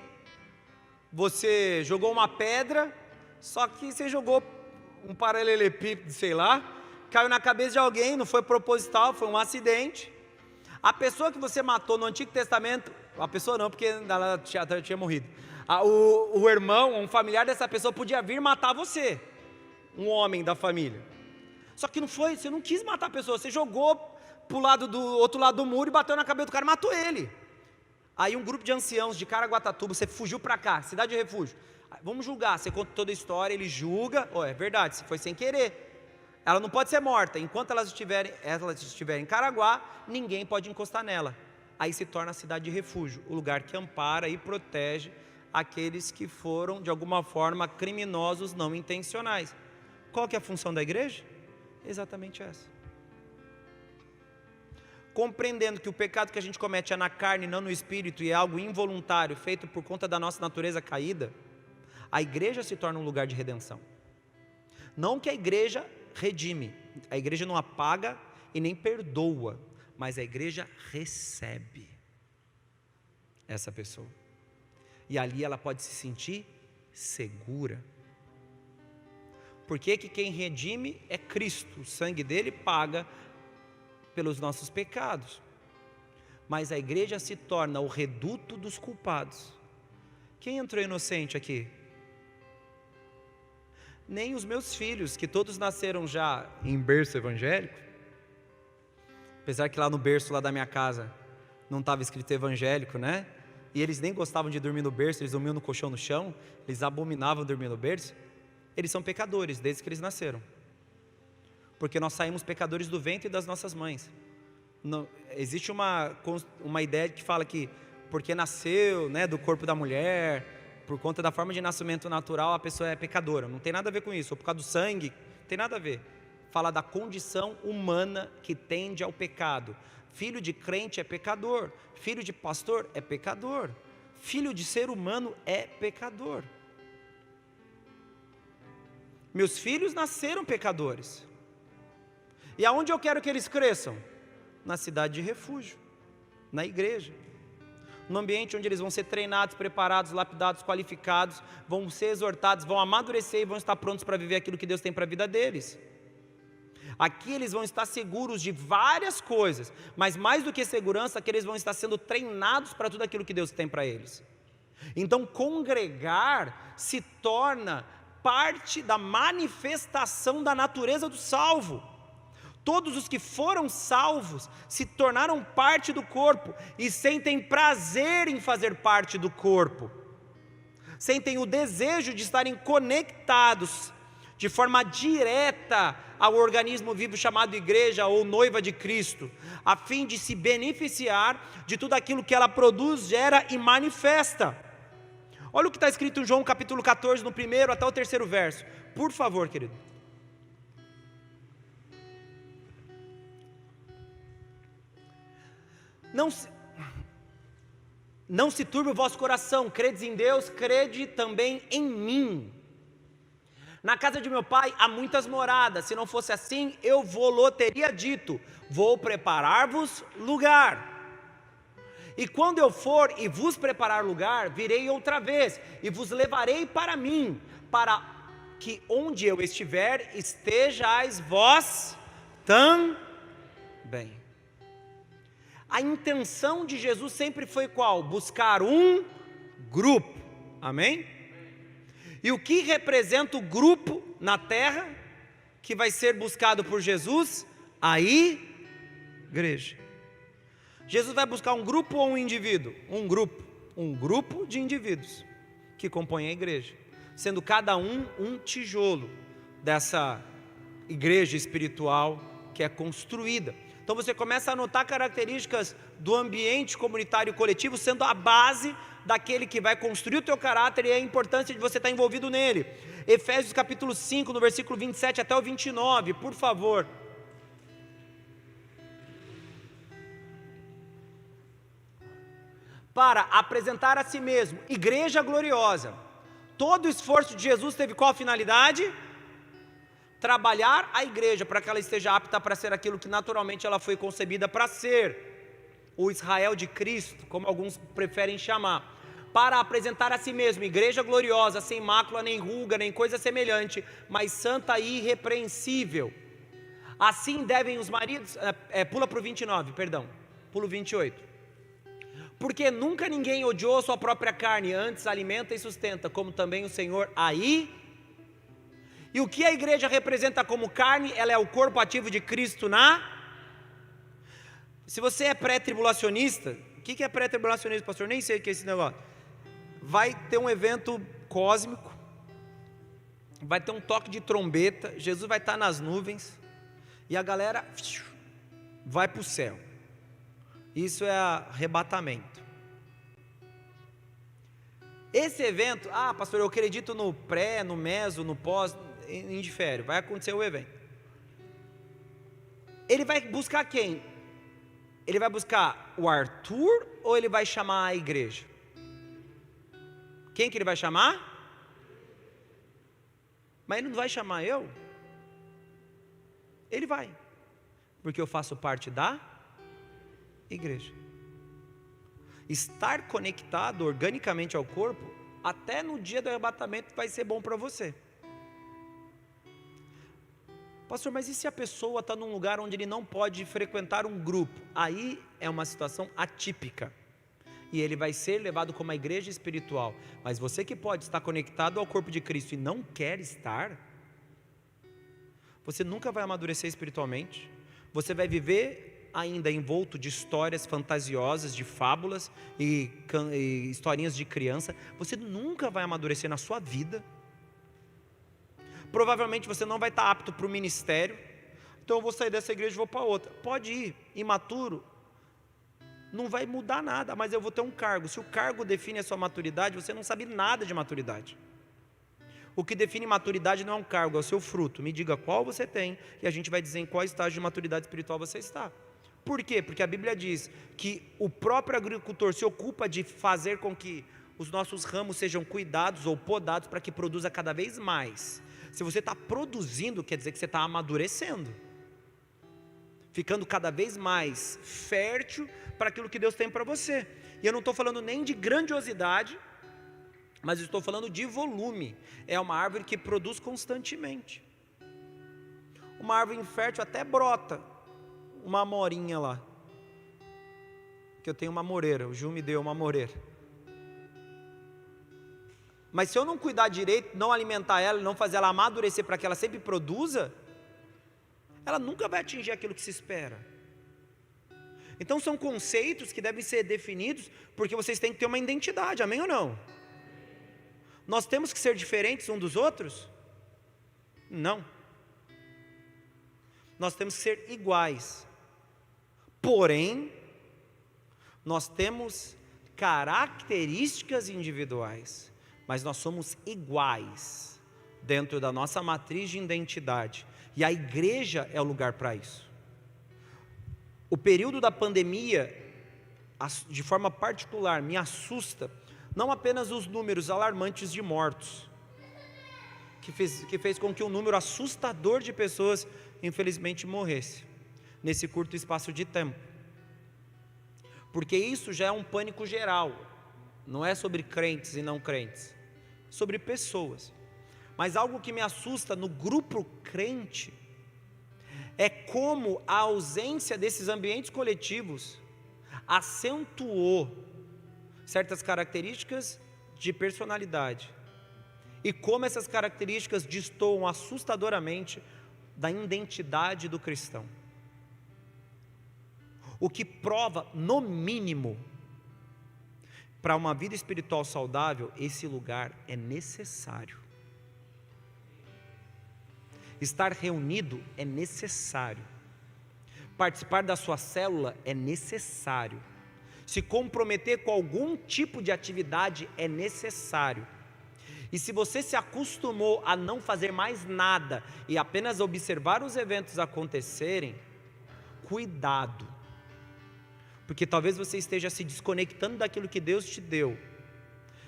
Você jogou uma pedra, só que você jogou um paralelepípedo, sei lá, caiu na cabeça de alguém, não foi proposital, foi um acidente. A pessoa que você matou no Antigo Testamento, a pessoa não, porque ela tinha morrido. O irmão, um familiar dessa pessoa podia vir matar você, um homem da família. Só que não foi, você não quis matar a pessoa, você jogou para o outro lado do muro e bateu na cabeça do cara e matou ele. Aí um grupo de anciãos de Caraguatatuba, você fugiu para cá, cidade de refúgio. Vamos julgar, você conta toda a história, ele julga, é verdade, foi sem querer. Ela não pode ser morta, enquanto elas estiverem em Caraguá, ninguém pode encostar nela. Aí se torna a cidade de refúgio, o lugar que ampara e protege aqueles que foram, de alguma forma, criminosos não intencionais. Qual que é a função da igreja? Exatamente essa. Compreendendo que o pecado que a gente comete é na carne, não no espírito, e é algo involuntário, feito por conta da nossa natureza caída, a igreja se torna um lugar de redenção. Não que a igreja redime, a igreja não apaga e nem perdoa, mas a igreja recebe essa pessoa. E ali ela pode se sentir segura. Porque que quem redime é Cristo, o sangue dele paga pelos nossos pecados. Mas a igreja se torna o reduto dos culpados. Quem entrou inocente aqui? Nem os meus filhos, que todos nasceram já em berço evangélico, apesar que lá no berço lá da minha casa não estava escrito evangélico, né? E eles nem gostavam de dormir no berço, eles dormiam no colchão no chão, eles abominavam dormir no berço. Eles são pecadores desde que eles nasceram, porque nós saímos pecadores do ventre das nossas mães. Não, existe uma ideia que fala que porque nasceu, né, do corpo da mulher, por conta da forma de nascimento natural, a pessoa é pecadora. Não tem nada a ver com isso, ou por causa do sangue, não tem nada a ver. Fala da condição humana que tende ao pecado. Filho de crente é pecador, filho de pastor é pecador, filho de ser humano é pecador. Meus filhos nasceram pecadores. E aonde eu quero que eles cresçam? Na cidade de refúgio, na igreja. No ambiente onde eles vão ser treinados, preparados, lapidados, qualificados, vão ser exortados, vão amadurecer e vão estar prontos para viver aquilo que Deus tem para a vida deles. Aqui eles vão estar seguros de várias coisas, mas mais do que segurança, que eles vão estar sendo treinados para tudo aquilo que Deus tem para eles. Então congregar se torna parte da manifestação da natureza do salvo. Todos os que foram salvos se tornaram parte do corpo e sentem prazer em fazer parte do corpo. Sentem o desejo de estarem conectados de forma direta ao organismo vivo chamado igreja ou noiva de Cristo, a fim de se beneficiar de tudo aquilo que ela produz, gera e manifesta. Olha o que está escrito em João capítulo 14, no 1º até o 3º verso. Por favor, querido. Não se turbe o vosso coração, credes em Deus, crede também em mim. Na casa de meu pai há muitas moradas, se não fosse assim, eu vou-lo teria dito, vou preparar-vos lugar. E quando eu for e vos preparar lugar, virei outra vez, e vos levarei para mim, para que onde eu estiver, estejais vós também. A intenção de Jesus sempre foi qual? Buscar um grupo, amém? E o que representa o grupo na terra, que vai ser buscado por Jesus? A igreja. Jesus vai buscar um grupo ou um indivíduo? Um grupo de indivíduos, que compõem a igreja, sendo cada um tijolo dessa igreja espiritual que é construída. Então você começa a notar características do ambiente comunitário e coletivo sendo a base daquele que vai construir o teu caráter e a importância de você estar envolvido nele. Efésios capítulo 5, no versículo 27 até o 29, por favor. Para apresentar a si mesmo, igreja gloriosa. Todo o esforço de Jesus teve qual finalidade? Trabalhar a igreja para que ela esteja apta para ser aquilo que naturalmente ela foi concebida para ser, o Israel de Cristo, como alguns preferem chamar, para apresentar a si mesmo, igreja gloriosa, sem mácula, nem ruga, nem coisa semelhante, mas santa e irrepreensível. Assim devem os maridos, pula para o 29, perdão, pula o 28. Porque nunca ninguém odiou sua própria carne, antes alimenta e sustenta, como também o Senhor aí. E o que a igreja representa como carne? Ela é o corpo ativo de Cristo Se você é pré-tribulacionista, o que é pré-tribulacionista, pastor? Nem sei o que é esse negócio. Vai ter um evento cósmico, vai ter um toque de trombeta, Jesus vai estar nas nuvens, e a galera vai para o céu. Isso é arrebatamento. Esse evento, pastor, eu acredito no pré, no meso, no pós, indifere, vai acontecer o evento. Ele vai buscar quem? Ele vai buscar o Arthur ou ele vai chamar a igreja? Quem que ele vai chamar? Mas ele não vai chamar eu? Ele vai, porque eu faço parte da igreja. Estar conectado organicamente ao corpo, até no dia do arrebatamento vai ser bom para você. Pastor, mas e se a pessoa está num lugar onde ele não pode frequentar um grupo? Aí é uma situação atípica, e ele vai ser levado como uma igreja espiritual. Mas você que pode estar conectado ao corpo de Cristo e não quer estar, você nunca vai amadurecer espiritualmente, você vai viver ainda envolto de histórias fantasiosas, de fábulas e historinhas de criança. Você nunca vai amadurecer na sua vida. Provavelmente você não vai estar apto para o ministério. Então eu vou sair dessa igreja e vou para outra. Pode ir, imaturo, não vai mudar nada, mas eu vou ter um cargo. Se o cargo define a sua maturidade, você não sabe nada de maturidade. O que define maturidade não é um cargo, é o seu fruto. Me diga qual você tem e a gente vai dizer em qual estágio de maturidade espiritual você está. Por quê? Porque a Bíblia diz que o próprio agricultor se ocupa de fazer com que os nossos ramos sejam cuidados ou podados para que produza cada vez mais. Se você está produzindo, quer dizer que você está amadurecendo, ficando cada vez mais fértil para aquilo que Deus tem para você. E eu não estou falando nem de grandiosidade, mas estou falando de volume. É uma árvore que produz constantemente. Uma árvore infértil até brota uma amorinha lá, que eu tenho uma amoreira, o Ju me deu uma amoreira. Mas se eu não cuidar direito, não alimentar ela, não fazer ela amadurecer para que ela sempre produza, ela nunca vai atingir aquilo que se espera. Então são conceitos que devem ser definidos, porque vocês têm que ter uma identidade, amém ou não? Nós temos que ser diferentes uns dos outros? Não. Nós temos que ser iguais. Porém, nós temos características individuais, mas nós somos iguais dentro da nossa matriz de identidade, e a igreja é o lugar para isso. O período da pandemia, de forma particular, me assusta, não apenas os números alarmantes de mortos, que fez com que um número assustador de pessoas, infelizmente, morresse nesse curto espaço de tempo, porque isso já é um pânico geral, não é sobre crentes e não crentes, sobre pessoas. Mas algo que me assusta no grupo crente é como a ausência desses ambientes coletivos acentuou certas características de personalidade, e como essas características destoam assustadoramente da identidade do cristão. O que prova, no mínimo, para uma vida espiritual saudável, esse lugar é necessário. Estar reunido é necessário, Participar da sua célula é necessário. Se comprometer com algum tipo de atividade é necessário. E se você se acostumou a não fazer mais nada e apenas observar os eventos acontecerem, cuidado. Porque talvez você esteja se desconectando daquilo que Deus te deu.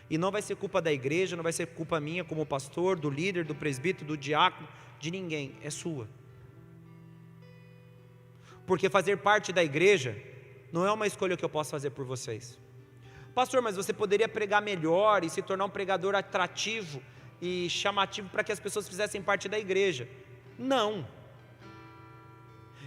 E não vai ser culpa da igreja, não vai ser culpa minha como pastor, do líder, do presbítero, do diácono, de ninguém, é sua. Porque fazer parte da igreja não é uma escolha que eu posso fazer por vocês. Pastor, mas você poderia pregar melhor e se tornar um pregador atrativo e chamativo para que as pessoas fizessem parte da igreja. Não.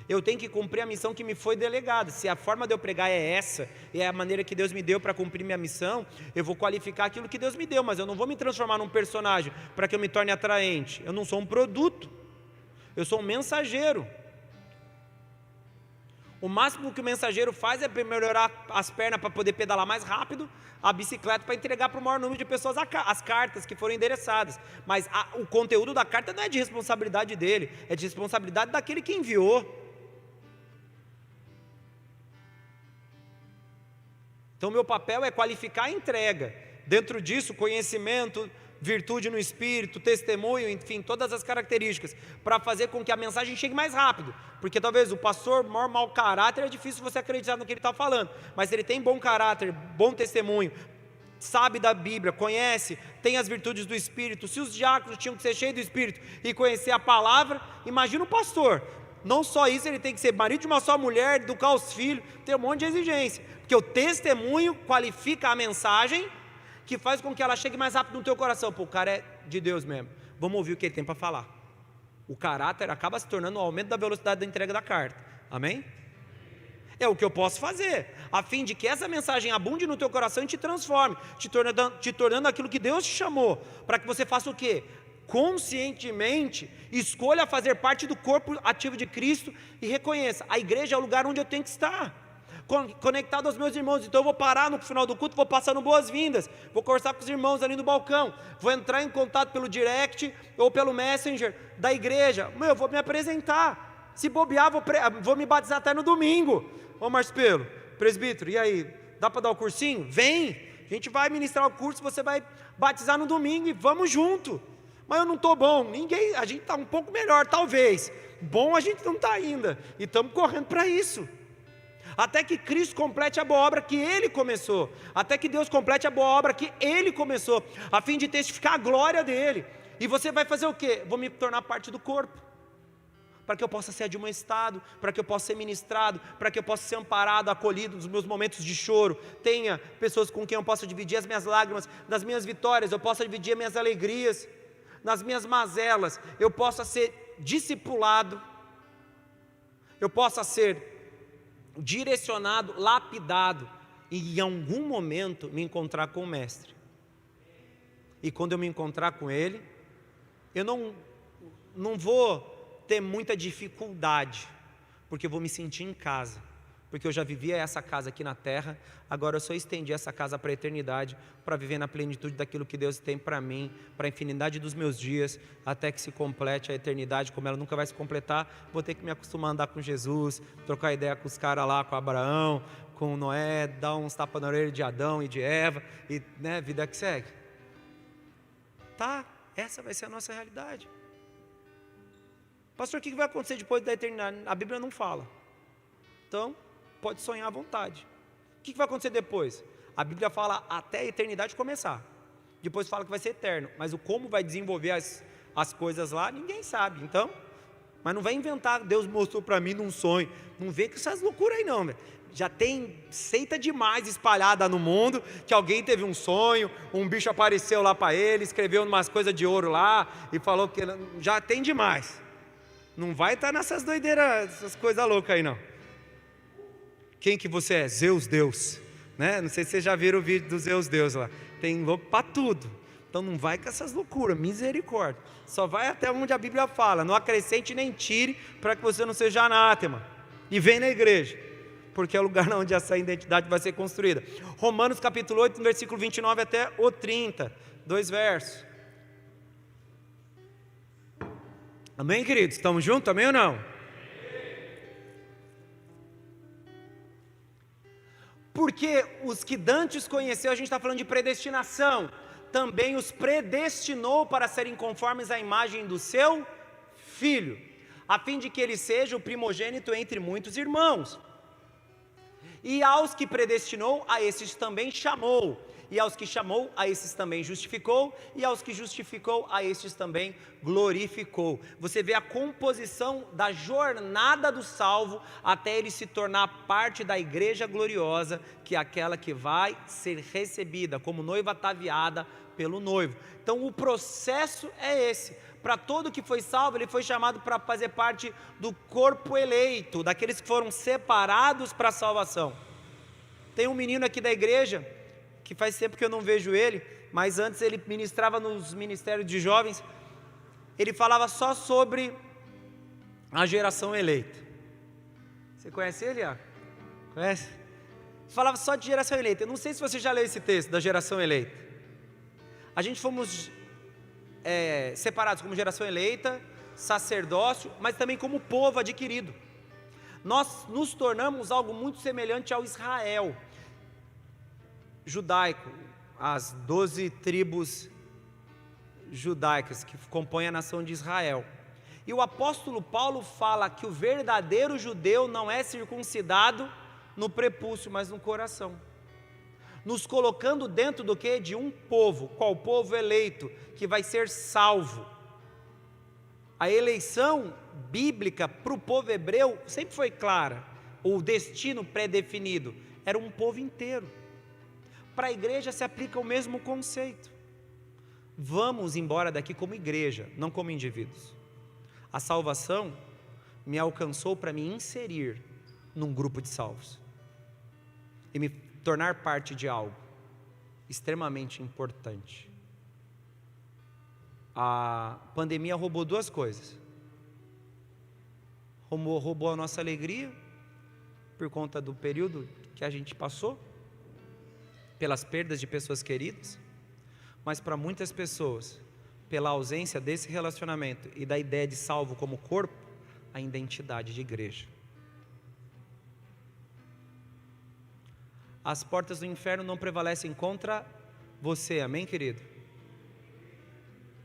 Eu tenho que cumprir a missão que me foi delegada. Se a forma de eu pregar é essa, e é a maneira que Deus me deu para cumprir minha missão, eu vou qualificar aquilo que Deus me deu, mas eu não vou me transformar num personagem para que eu me torne atraente. Eu não sou um produto, eu sou um mensageiro. O máximo que o mensageiro faz é melhorar as pernas para poder pedalar mais rápido, a bicicleta para entregar para o maior número de pessoas as cartas que foram endereçadas. Mas o conteúdo da carta não é de responsabilidade dele, é de responsabilidade daquele que enviou. Então meu papel é qualificar a entrega. Dentro disso, conhecimento, virtude no espírito, testemunho, enfim, todas as características, para fazer com que a mensagem chegue mais rápido, porque talvez o pastor maior mau caráter, é difícil você acreditar no que ele está falando, mas se ele tem bom caráter, bom testemunho, sabe da Bíblia, conhece, tem as virtudes do espírito, se os diáconos tinham que ser cheios do espírito e conhecer a palavra, imagina o pastor, não só isso, ele tem que ser marido de uma só mulher, educar os filhos, tem um monte de exigência, porque o testemunho qualifica a mensagem, que faz com que ela chegue mais rápido no teu coração. Pô, o cara é de Deus mesmo, vamos ouvir o que ele tem para falar. O caráter acaba se tornando o aumento da velocidade da entrega da carta, amém? É o que eu posso fazer, a fim de que essa mensagem abunde no teu coração e te transforme, te tornando aquilo que Deus te chamou, para que você faça o quê? Conscientemente, escolha fazer parte do corpo ativo de Cristo e reconheça, a igreja é o lugar onde eu tenho que estar, conectado aos meus irmãos. Então eu vou parar no final do culto, vou passar no boas-vindas, vou conversar com os irmãos ali no balcão, vou entrar em contato pelo direct ou pelo messenger da igreja, eu vou me apresentar, se bobear vou me batizar até no domingo. Ô Marcelo, presbítero, e aí, dá para dar o cursinho? Vem, a gente vai ministrar o curso, você vai batizar no domingo e vamos junto. Mas eu não estou bom, a gente está um pouco melhor talvez, bom a gente não está ainda, e estamos correndo para isso, até que Cristo complete a boa obra que Ele começou, até que Deus complete a boa obra que Ele começou, a fim de testificar a glória dEle. E você vai fazer o quê? Vou me tornar parte do corpo, para que eu possa ser admoestado, para que eu possa ser ministrado, para que eu possa ser amparado, acolhido nos meus momentos de choro, tenha pessoas com quem eu possa dividir as minhas lágrimas, das minhas vitórias, eu possa dividir as minhas alegrias, nas minhas mazelas, eu possa ser discipulado, eu possa ser direcionado, lapidado, e em algum momento me encontrar com o mestre. E quando eu me encontrar com ele, eu não vou ter muita dificuldade, porque eu vou me sentir em casa, porque eu já vivia essa casa aqui na terra, agora eu só estendi essa casa para a eternidade, para viver na plenitude daquilo que Deus tem para mim, para a infinidade dos meus dias, até que se complete a eternidade, como ela nunca vai se completar, vou ter que me acostumar a andar com Jesus, trocar ideia com os caras lá, com Abraão, com Noé, dar uns tapas na orelha de Adão e de Eva, e vida que segue. Tá, essa vai ser a nossa realidade. Pastor, o que vai acontecer depois da eternidade? A Bíblia não fala. Então, pode sonhar à vontade. O que vai acontecer depois? A Bíblia fala até a eternidade começar. Depois fala que vai ser eterno. Mas o como vai desenvolver as coisas lá, ninguém sabe. Então, mas não vai inventar, Deus mostrou para mim num sonho. Não vê com essas loucuras aí não, velho. Já tem seita demais espalhada no mundo, que alguém teve um sonho, um bicho apareceu lá para ele, escreveu umas coisas de ouro lá, e falou que já tem demais. Não vai estar nessas doideiras, essas coisas loucas aí não. Quem que você é? Zeus Deus, né? Não sei se vocês já viram o vídeo do Zeus Deus lá, tem louco para tudo, então não vai com essas loucuras, misericórdia, só vai até onde a Bíblia fala, não acrescente nem tire, para que você não seja anátema, e vem na igreja, porque é o lugar onde essa identidade vai ser construída. Romanos capítulo 8, versículo 29 até o 30, 2 versos. Amém, queridos? Estamos juntos, amém ou não? Porque os que dantes conheceu, a gente está falando de predestinação, também os predestinou para serem conformes à imagem do seu Filho, a fim de que ele seja o primogênito entre muitos irmãos. E aos que predestinou, a esses também chamou. E aos que chamou, a esses também justificou. E aos que justificou, a estes também glorificou. Você vê a composição da jornada do salvo até ele se tornar parte da igreja gloriosa, que é aquela que vai ser recebida como noiva ataviada pelo noivo. Então o processo é esse. Para todo que foi salvo, ele foi chamado para fazer parte do corpo eleito, daqueles que foram separados para a salvação. Tem um menino aqui da igreja, que faz tempo que eu não vejo ele, mas antes ele ministrava nos ministérios de jovens. Ele falava só sobre a geração eleita. Você conhece ele, ó? Conhece? Falava só de geração eleita. Eu não sei se você já leu esse texto da geração eleita. A gente fomos separados como geração eleita, sacerdócio, mas também como povo adquirido. Nós nos tornamos algo muito semelhante ao Israel judaico, as 12 tribos judaicas que compõem a nação de Israel. E o apóstolo Paulo fala que o verdadeiro judeu não é circuncidado no prepúcio, mas no coração, nos colocando dentro do quê? De um povo. Qual povo? Eleito, que vai ser salvo. A eleição bíblica para o povo hebreu sempre foi clara, o destino pré-definido era um povo inteiro. Para a igreja se aplica o mesmo conceito. Vamos embora daqui como igreja, não como indivíduos. A salvação me alcançou para me inserir num grupo de salvos e me tornar parte de algo extremamente importante. A pandemia roubou duas coisas. Roubou a nossa alegria, por conta do período que a gente passou, pelas perdas de pessoas queridas, mas para muitas pessoas, pela ausência desse relacionamento e da ideia de salvo como corpo, a identidade de igreja. As portas do inferno não prevalecem contra você, amém, querido?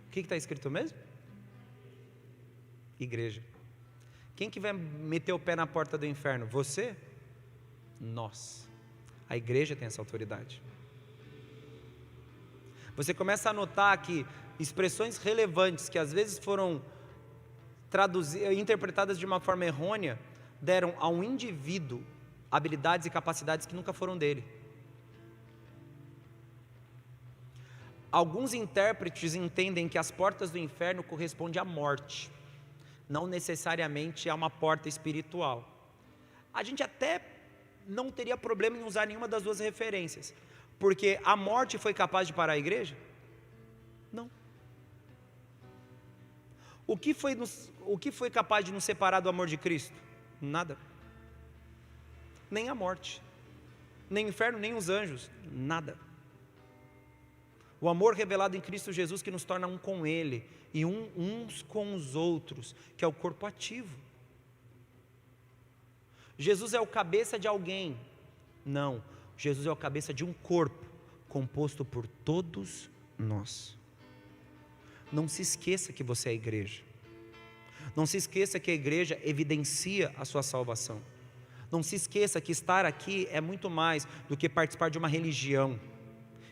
O que está escrito mesmo? Igreja. Quem que vai meter o pé na porta do inferno? Você? Nós. A igreja tem essa autoridade. Você começa a notar que expressões relevantes, que às vezes foram interpretadas de uma forma errônea, deram a um indivíduo habilidades e capacidades que nunca foram dele. Alguns intérpretes entendem que as portas do inferno correspondem à morte, não necessariamente a uma porta espiritual. A gente até não teria problema em usar nenhuma das duas referências, porque a morte foi capaz de parar a igreja? Não. O que foi capaz de nos separar do amor de Cristo? Nada. Nem a morte, nem o inferno, nem os anjos, nada. O amor revelado em Cristo Jesus que nos torna um com Ele e uns com os outros, que é o corpo ativo. Jesus é o cabeça de alguém? Não, Jesus é o cabeça de um corpo, composto por todos nós. Não se esqueça que você é a igreja. Não se esqueça que a igreja evidencia a sua salvação. Não se esqueça que estar aqui é muito mais do que participar de uma religião.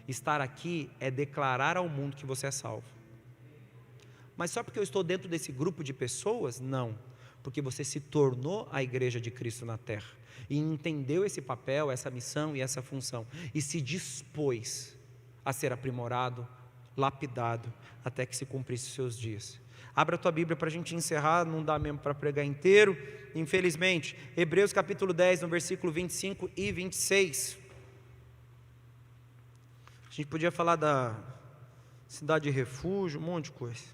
Estar aqui é declarar ao mundo que você é salvo. Mas só porque eu estou dentro desse grupo de pessoas? Não, porque você se tornou a igreja de Cristo na terra e entendeu esse papel, essa missão e essa função e se dispôs a ser aprimorado, lapidado, até que se cumprisse os seus dias. Abra a tua Bíblia para a gente encerrar, não dá mesmo para pregar inteiro, infelizmente. Hebreus capítulo 10, no versículo 25 e 26. A gente podia falar da cidade de refúgio, um monte de coisa.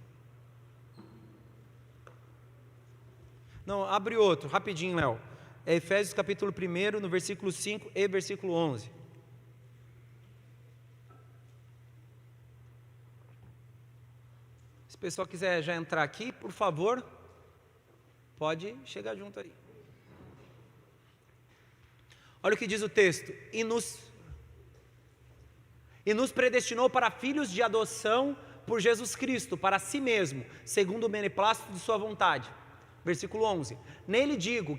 Não, abre outro, rapidinho, Léo. É Efésios capítulo 1, no versículo 5 e versículo 11. Se o pessoal quiser já entrar aqui, por favor, pode chegar junto aí. Olha o que diz o texto: e nos predestinou para filhos de adoção por Jesus Cristo, para si mesmo, segundo o beneplácito de sua vontade. Versículo 11: nele digo,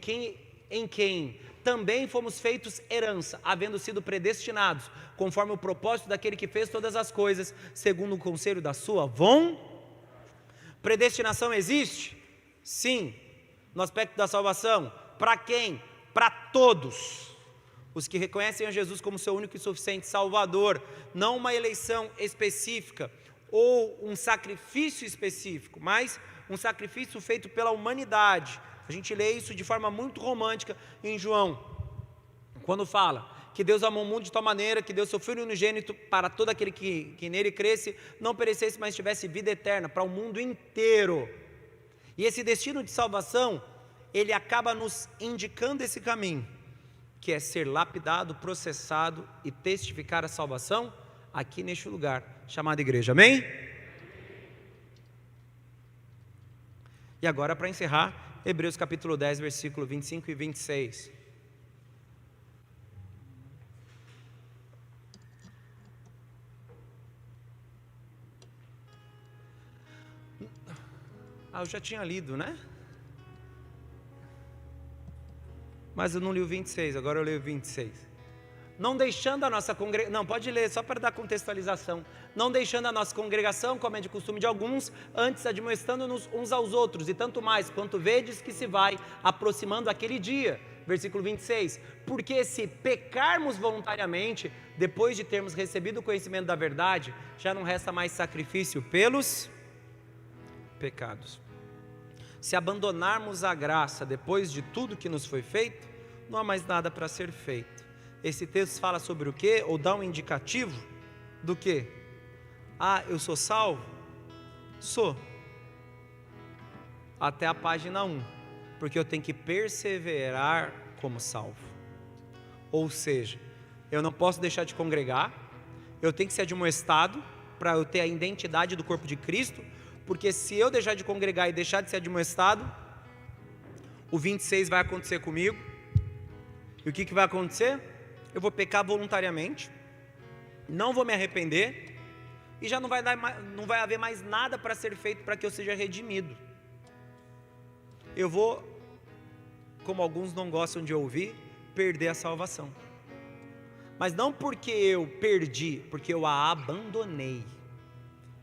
em quem também fomos feitos herança, havendo sido predestinados, conforme o propósito daquele que fez todas as coisas, segundo o conselho da sua vontade. Predestinação existe? Sim. No aspecto da salvação, para quem? Para todos os que reconhecem a Jesus como seu único e suficiente Salvador, não uma eleição específica ou um sacrifício específico, mas um sacrifício feito pela humanidade. A gente lê isso de forma muito romântica em João, quando fala que Deus amou o mundo de tal maneira que deu seu Filho unigênito para todo aquele que nele cresce, não perecesse, mas tivesse vida eterna, para o mundo inteiro. E esse destino de salvação, ele acaba nos indicando esse caminho, que é ser lapidado, processado e testificar a salvação aqui neste lugar, chamado igreja, amém? E agora, para encerrar, Hebreus capítulo 10, versículo 25 e 26. Eu já tinha lido, né? Mas eu não li o 26, agora eu leio o 26. Não deixando a nossa congregação, não, pode ler, só para dar contextualização. Não deixando a nossa congregação, como é de costume de alguns, antes admoestando-nos uns aos outros, e tanto mais, quanto vedes que se vai aproximando aquele dia. Versículo 26, porque se pecarmos voluntariamente, depois de termos recebido o conhecimento da verdade, já não resta mais sacrifício pelos pecados. Se abandonarmos a graça depois de tudo que nos foi feito, não há mais nada para ser feito. Esse texto fala sobre o quê? Ou dá um indicativo do quê? Eu sou salvo? Sou. Até a página 1, porque eu tenho que perseverar como salvo. Ou seja, eu não posso deixar de congregar, eu tenho que ser admoestado para eu ter a identidade do corpo de Cristo, porque se eu deixar de congregar e deixar de ser admoestado, o 26 vai acontecer comigo. E o que vai acontecer? Eu vou pecar voluntariamente, não vou me arrepender, e já não vai haver mais nada para ser feito para que eu seja redimido. Eu vou, como alguns não gostam de ouvir, perder a salvação. Mas não porque eu perdi, porque eu a abandonei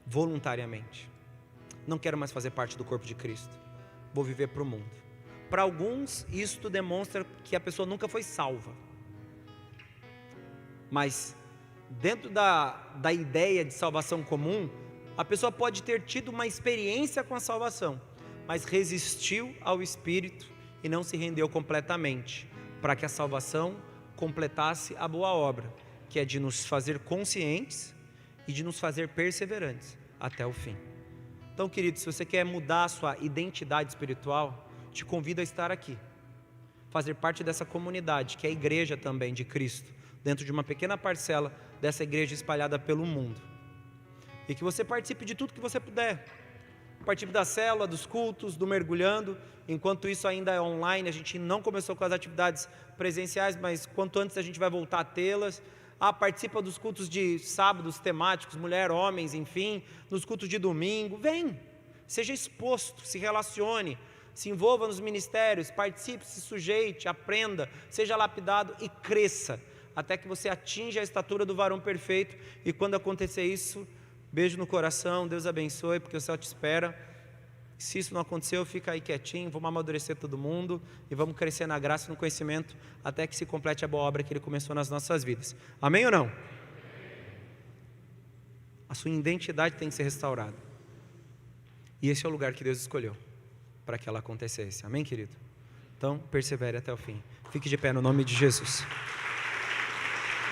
voluntariamente. Não quero mais fazer parte do corpo de Cristo, vou viver para o mundo. Para alguns, isto demonstra que a pessoa nunca foi salva. Mas, dentro da ideia de salvação comum, a pessoa pode ter tido uma experiência com a salvação, mas resistiu ao Espírito e não se rendeu completamente, para que a salvação completasse a boa obra, que é de nos fazer conscientes e de nos fazer perseverantes até o fim. Então, querido, se você quer mudar a sua identidade espiritual, te convido a estar aqui, fazer parte dessa comunidade, que é a igreja também de Cristo, dentro de uma pequena parcela dessa igreja espalhada pelo mundo, e que você participe de tudo que você puder, participe da célula, dos cultos, do mergulhando. Enquanto isso ainda é online, a gente não começou com as atividades presenciais, mas quanto antes a gente vai voltar a tê-las. Participa dos cultos de sábados temáticos, mulher, homens, enfim, nos cultos de domingo. Vem, seja exposto, se relacione, se envolva nos ministérios, participe, se sujeite, aprenda, seja lapidado e cresça, até que você atinja a estatura do varão perfeito. E quando acontecer isso, beijo no coração, Deus abençoe, porque o céu te espera. Se isso não aconteceu, fica aí quietinho, vamos amadurecer todo mundo e vamos crescer na graça e no conhecimento até que se complete a boa obra que Ele começou nas nossas vidas. Amém ou não? A sua identidade tem que ser restaurada. E esse é o lugar que Deus escolheu para que ela acontecesse. Amém, querido? Então, persevere até o fim. Fique de pé no nome de Jesus.